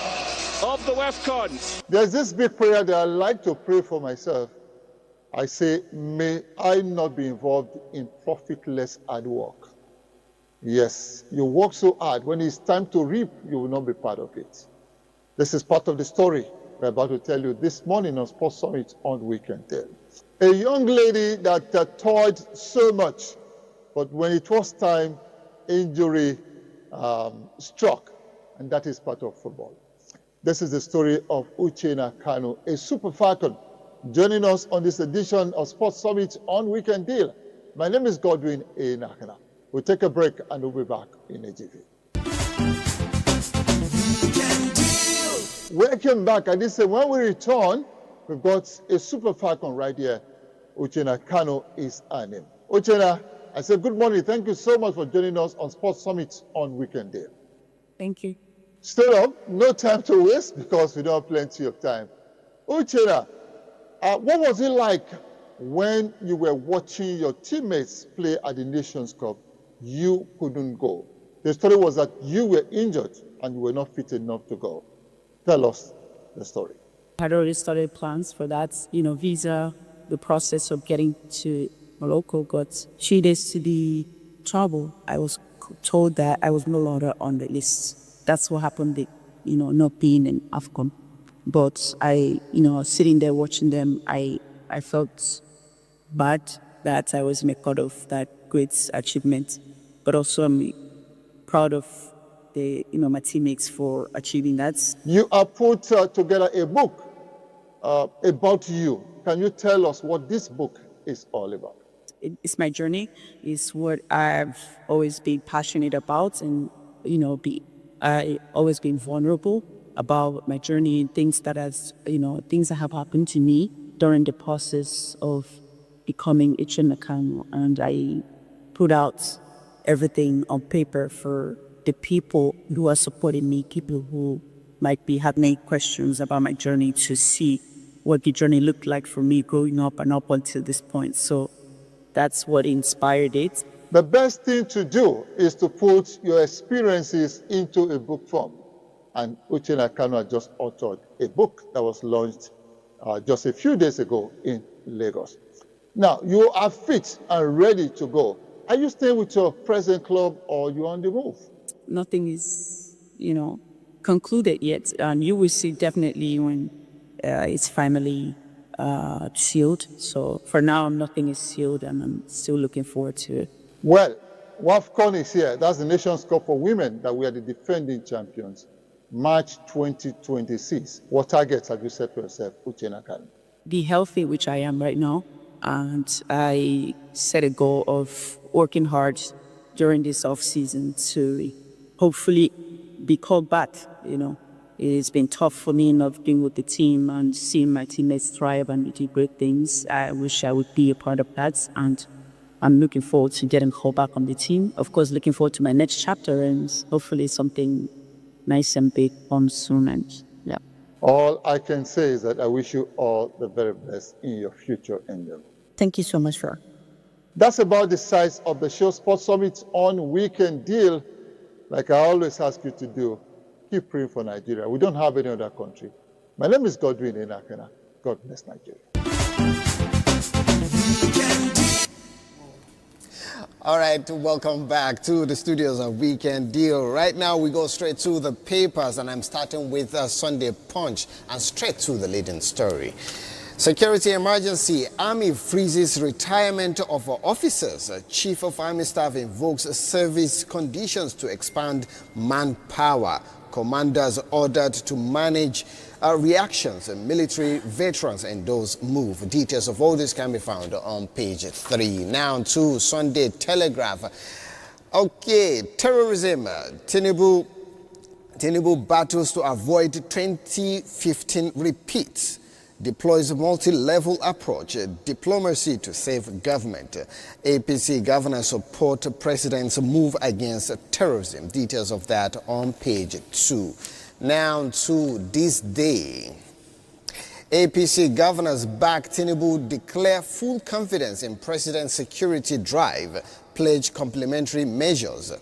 of the WAFCON. There's this big prayer that I like to pray for myself. I say, may I not be involved in profitless hard work. Yes, you work so hard, when it's time to reap, you will not be part of it. This is part of the story we're about to tell you this morning on Sports Summit on Weekend Tale. A young lady that toiled so much, but when it was time, injury struck, and that is part of football. This is the story of Uchenna Kanu, a super falcon, joining us on this edition of Sports Summit on Weekend Deal. My name is Godwin Enakana. We'll take a break and we'll be back in a jiffy. Welcome back. I did say when we return, we've got a super falcon right here. Uchenna Kanu is her name. Uchenna, I said good morning. Thank you so much for joining us on Sports Summit on Weekend Day. Thank you. Straight up, no time to waste because we don't have plenty of time. Uchenna, what was it like when you were watching your teammates play at the Nations Cup? You couldn't go. The story was that you were injured and you were not fit enough to go. Tell us the story. I had already started plans for that, visa, the process of getting to Morocco got 3 days to the travel. I was told that I was no longer on the list. That's what happened, not being in AFCON. But I, sitting there watching them, I felt bad that I was part of that great achievement. But also I'm proud of my teammates for achieving that. You have put together a book about you. Can you tell us what this book is all about? It's my journey. It's what I've always been passionate about, and I always been vulnerable about my journey and things that things that have happened to me during the process of becoming Uchenna Kanu, and I put out everything on paper for the people who are supporting me, people who might be having questions about my journey, to see what the journey looked like for me growing up and up until this point. So that's what inspired it. The best thing to do is to put your experiences into a book form. And Uchenna Kanu just authored a book that was launched just a few days ago in Lagos. Now, you are fit and ready to go. Are you staying with your present club or you on the move? Nothing is, concluded yet. And you will see definitely when it's finally sealed. So for now, nothing is sealed and I'm still looking forward to it. Well, WAFCON is here. That's the Nations Cup for women that we are the defending champions. March 2026. What targets have you set for yourself, Uchenna Kanu? Be healthy, which I am right now. And I set a goal of working hard during this off-season to hopefully be called back. It's been tough for me not being with the team and seeing my teammates thrive and do great things. I wish I would be a part of that, and I'm looking forward to getting called back on the team. Of course, looking forward to my next chapter, and hopefully something nice and big comes soon. And yeah. All I can say is that I wish you all the very best in your future endeavor. Thank you so much, sir. That's about the size of the show. Sports Summit on Weekend Deal. Like I always ask you to do, keep praying for Nigeria. We don't have any other country. My name is Godwin Enakena. God bless Nigeria. All right, welcome back to the studios of Weekend Deal. Right now, we go straight to the papers, and I'm starting with Sunday Punch and straight to the leading story. Security emergency. Army freezes retirement of officers. Chief of Army Staff invokes service conditions to expand manpower. Commanders ordered to manage reactions. Military veterans endorse move. Details of all this can be found on page 3. Now to Sunday Telegraph. Okay, terrorism. Tinubu battles to avoid 2015 repeats. Deploys multi-level approach, diplomacy to save government. APC governors support president's move against terrorism. Details of that on page 2. Now to this day. APC governors back Tinubu declare full confidence in president's security drive, pledge complementary measures.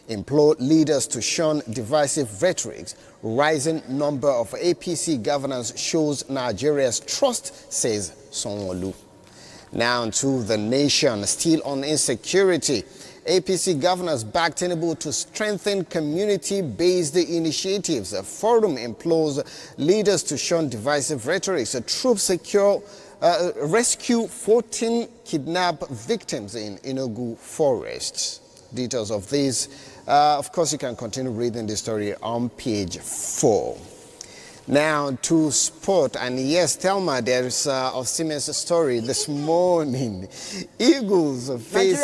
Implore leaders to shun divisive rhetorics. Rising number of APC governors shows Nigeria's trust, says Sanwo-Olu. Now to the nation, still on insecurity. APC governors back Tinubu to strengthen community-based initiatives. A forum implores leaders to shun divisive rhetorics. Troops rescue 14 kidnapped victims in Enugu forests. Details of this. Of course, you can continue reading the story on page 4. Now to sport, and yes, Thelma, there's Osimhen's story this morning. Eagles face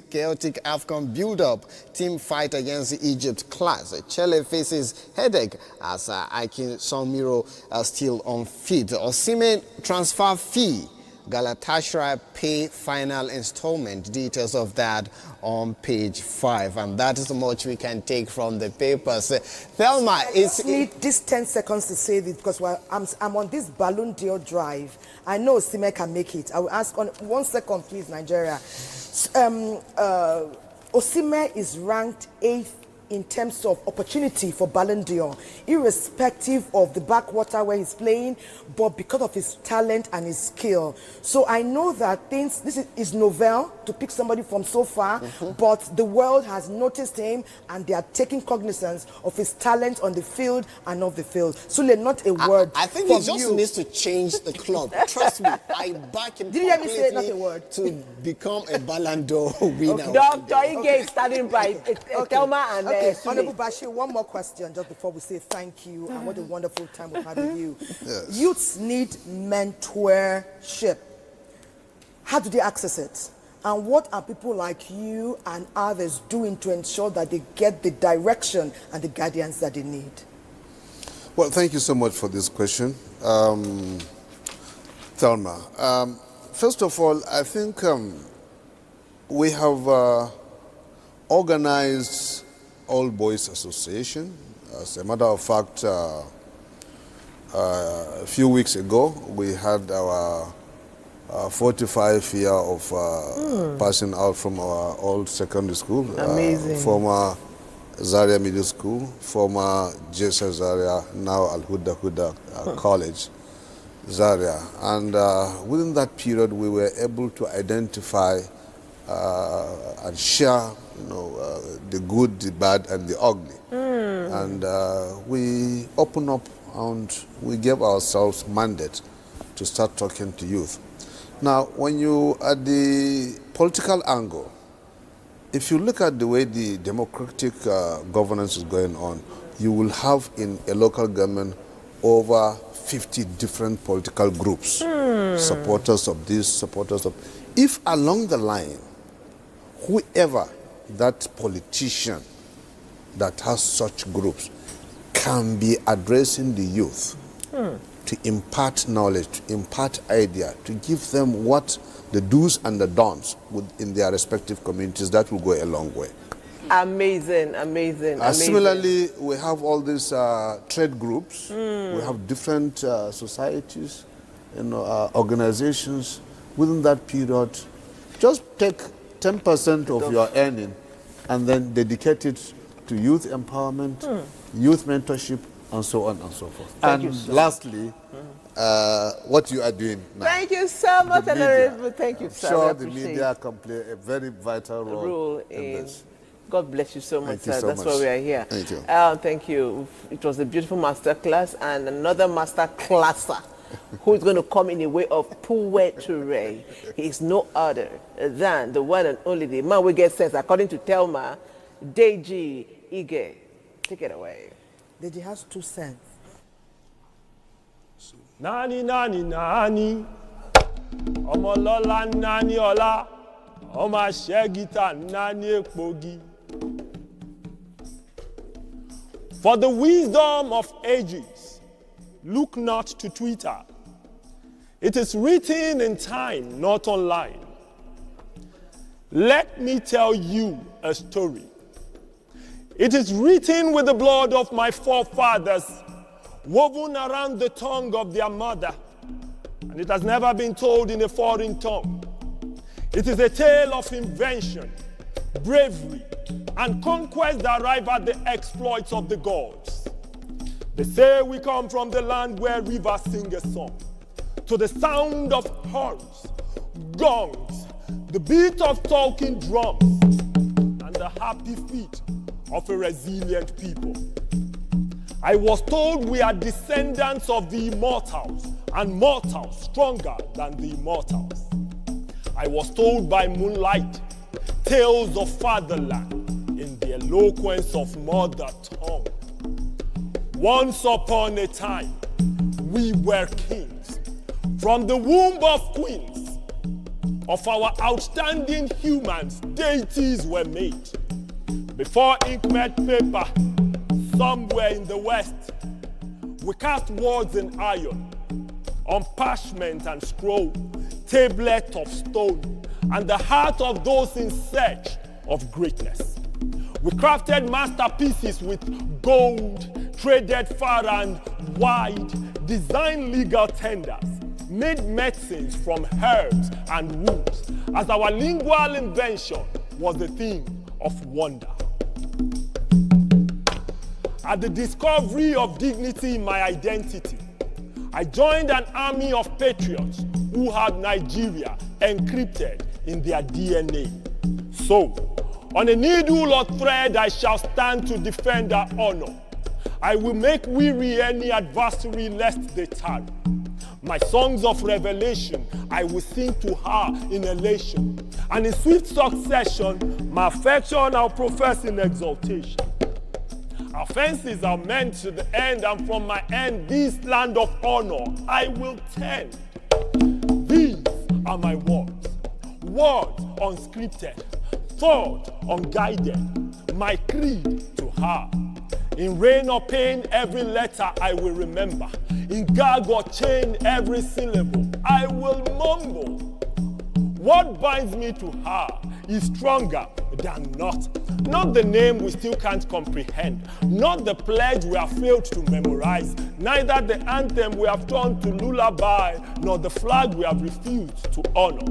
chaotic AFCON build-up. Team fight against Egypt class. Chile faces headache as Akin Somiro still unfit. Osimhen transfer fee. Galatasaray pay final installment. Details of that on page 5, and that is much we can take from the papers. Thelma, I just need this 10 seconds to say this because while I'm on this Ballon d'Or drive, I know Sime can make it. I will ask on 1 second, please, Nigeria. Osimhen is ranked 8th in terms of opportunity for Ballon d'Or, irrespective of the backwater where he's playing, but because of his talent and his skill. So I know that this is novel to pick somebody from so far, but the world has noticed him and they are taking cognizance of his talent on the field and off the field. Sule, not a word. I think he just needs to change the club. Trust me, I back him. Did you hear me say not a word? To become a Ballon d'Or winner. Dr. Ige is standing by Thelma and Honorable Bashir, one more question just before we say thank you and what a wonderful time we've had with you. Yes. Youths need mentorship. How do they access it? And what are people like you and others doing to ensure that they get the direction and the guidance that they need? Well, thank you so much for this question, Thelma. First of all, I think we have organized All Boys Association. As a matter of fact, a few weeks ago, we had our 45 year of passing out from our old secondary school. Amazing. Former Zaria Middle School, former JSS Zaria, now Al-Huda College, Zaria. And within that period, we were able to identify and share, the good, the bad, and the ugly. And we open up and we gave ourselves mandate to start talking to youth. Now, when you at the political angle, if you look at the way the democratic governance is going on, you will have in a local government over 50 different political groups, supporters of this, supporters of... If along the line, whoever that politician that has such groups can be addressing the youth to impart knowledge, to impart idea, to give them what the do's and the don'ts in their respective communities, that will go a long way. Amazing, amazing, amazing. Similarly, we have all these trade groups. We have different societies, organizations. Within that period, just take 10% of your earning and then dedicate it to youth empowerment, youth mentorship, and so on and so forth. Thank you and so lastly, what you are doing now. Thank you so much, Honorable. Thank you, sir. Sure, the media can play a very vital role in this. God bless you so much, Thank you sir. so That's much. why we are here. Thank you. Thank you. It was a beautiful master class, and another master classer who is going to come in the way of poetry. He is no other than the one and only, the man we get sense, according to Thelma, Deji Ige. Take it away. Deji has 2 cents. Nani, nani, nani. Omolola nani ola. Oma shegita nani ekpogi. For the wisdom of ages, look not to Twitter. It is written in time, not online. Let me tell you a story. It is written with the blood of my forefathers, woven around the tongue of their mother, and it has never been told in a foreign tongue. It is a tale of invention, bravery, and conquest that arrive at the exploits of the gods. They say we come from the land where rivers sing a song, to the sound of horns, gongs, the beat of talking drums, and the happy feet of a resilient people. I was told we are descendants of the immortals, and mortals stronger than the immortals. I was told by moonlight tales of fatherland in the eloquence of mother tongue. Once upon a time, we were kings. From the womb of queens, of our outstanding humans, deities were made. Before ink met paper, somewhere in the West, we cast words in iron, on parchment and scroll, tablet of stone, and the heart of those in search of greatness. We crafted masterpieces with gold, traded far and wide, designed legal tenders, made medicines from herbs and roots, as our lingual invention was a thing of wonder. At the discovery of dignity in my identity, I joined an army of patriots who had Nigeria encrypted in their DNA. So, on a needle or thread, I shall stand to defend our honor. I will make weary any adversary lest they tarry. My songs of revelation I will sing to her in elation, and in swift succession, my affection I'll profess in exaltation. Our fences are meant to the end, and from my end, this land of honor I will tend. These are my words, words unscripted, thought unguided, my creed to her. In rain or pain, every letter I will remember. In gag or chain, every syllable I will mumble. What binds me to her is stronger than not the name we still can't comprehend, not the pledge we have failed to memorize, neither the anthem we have turned to lullaby, nor the flag we have refused to honor.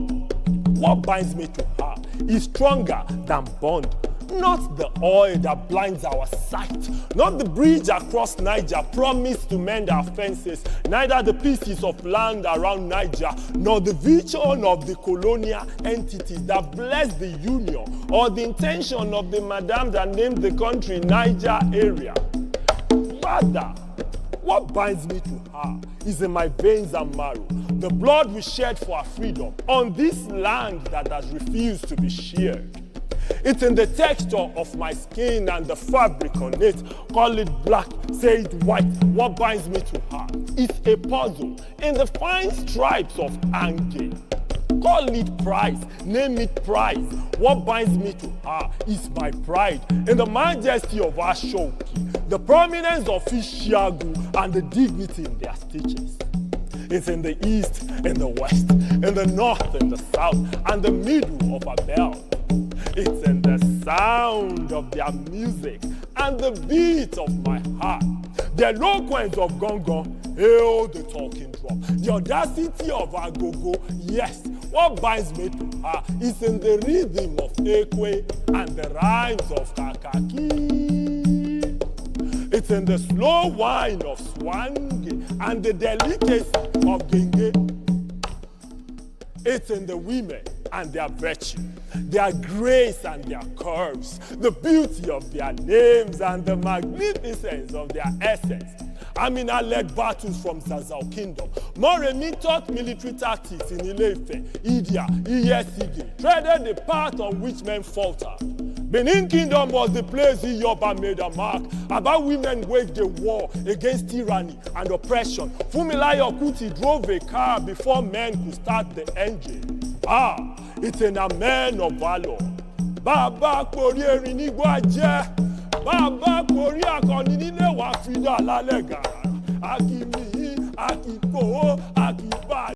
What binds me to her is stronger than bond, not the oil that blinds our sight, not the bridge across Niger promised to mend our fences, neither the pieces of land around Niger, nor the vision of the colonial entities that bless the union, or the intention of the madam that named the country Niger area. Rather, what binds me to her is in my veins and marrow, the blood we shed for our freedom on this land that has refused to be shared. It's in the texture of my skin and the fabric on it. Call it black, say it white. What binds me to her is a puzzle in the fine stripes of Ange. Call it price, name it prize. What binds me to her is my pride in the majesty of Ashoki, the prominence of Ishiagu, and the dignity in their stitches. It's in the east, in the west, in the north, in the south, and the middle of a belt. It's in the sound of their music and the beat of my heart. The eloquence of Gongon, hail the talking drum. The audacity of Agogo, yes, what binds me to her is in the rhythm of Ekwe and the rhymes of Kakaki. It's in the slow whine of Swange and the delicacy of Genge. It's in the women and their virtue, their grace and their curves, the beauty of their names and the magnificence of their essence. Amina led battles from Zazao Kingdom. Moremi taught military tactics in Ile-Ife, Idia, Iyesigi, treaded the path on which men falter. Benin Kingdom was the place Iyoba made a mark. About women waged a war against tyranny and oppression. Fumilayo Kuti drove a car before men could start the engine. It's in a man of valor. Baba Kori Erin Igbo Aje. Baba Kori Akoni Nile Wa Fida Lalega. Akimi, Akiko, Akiba.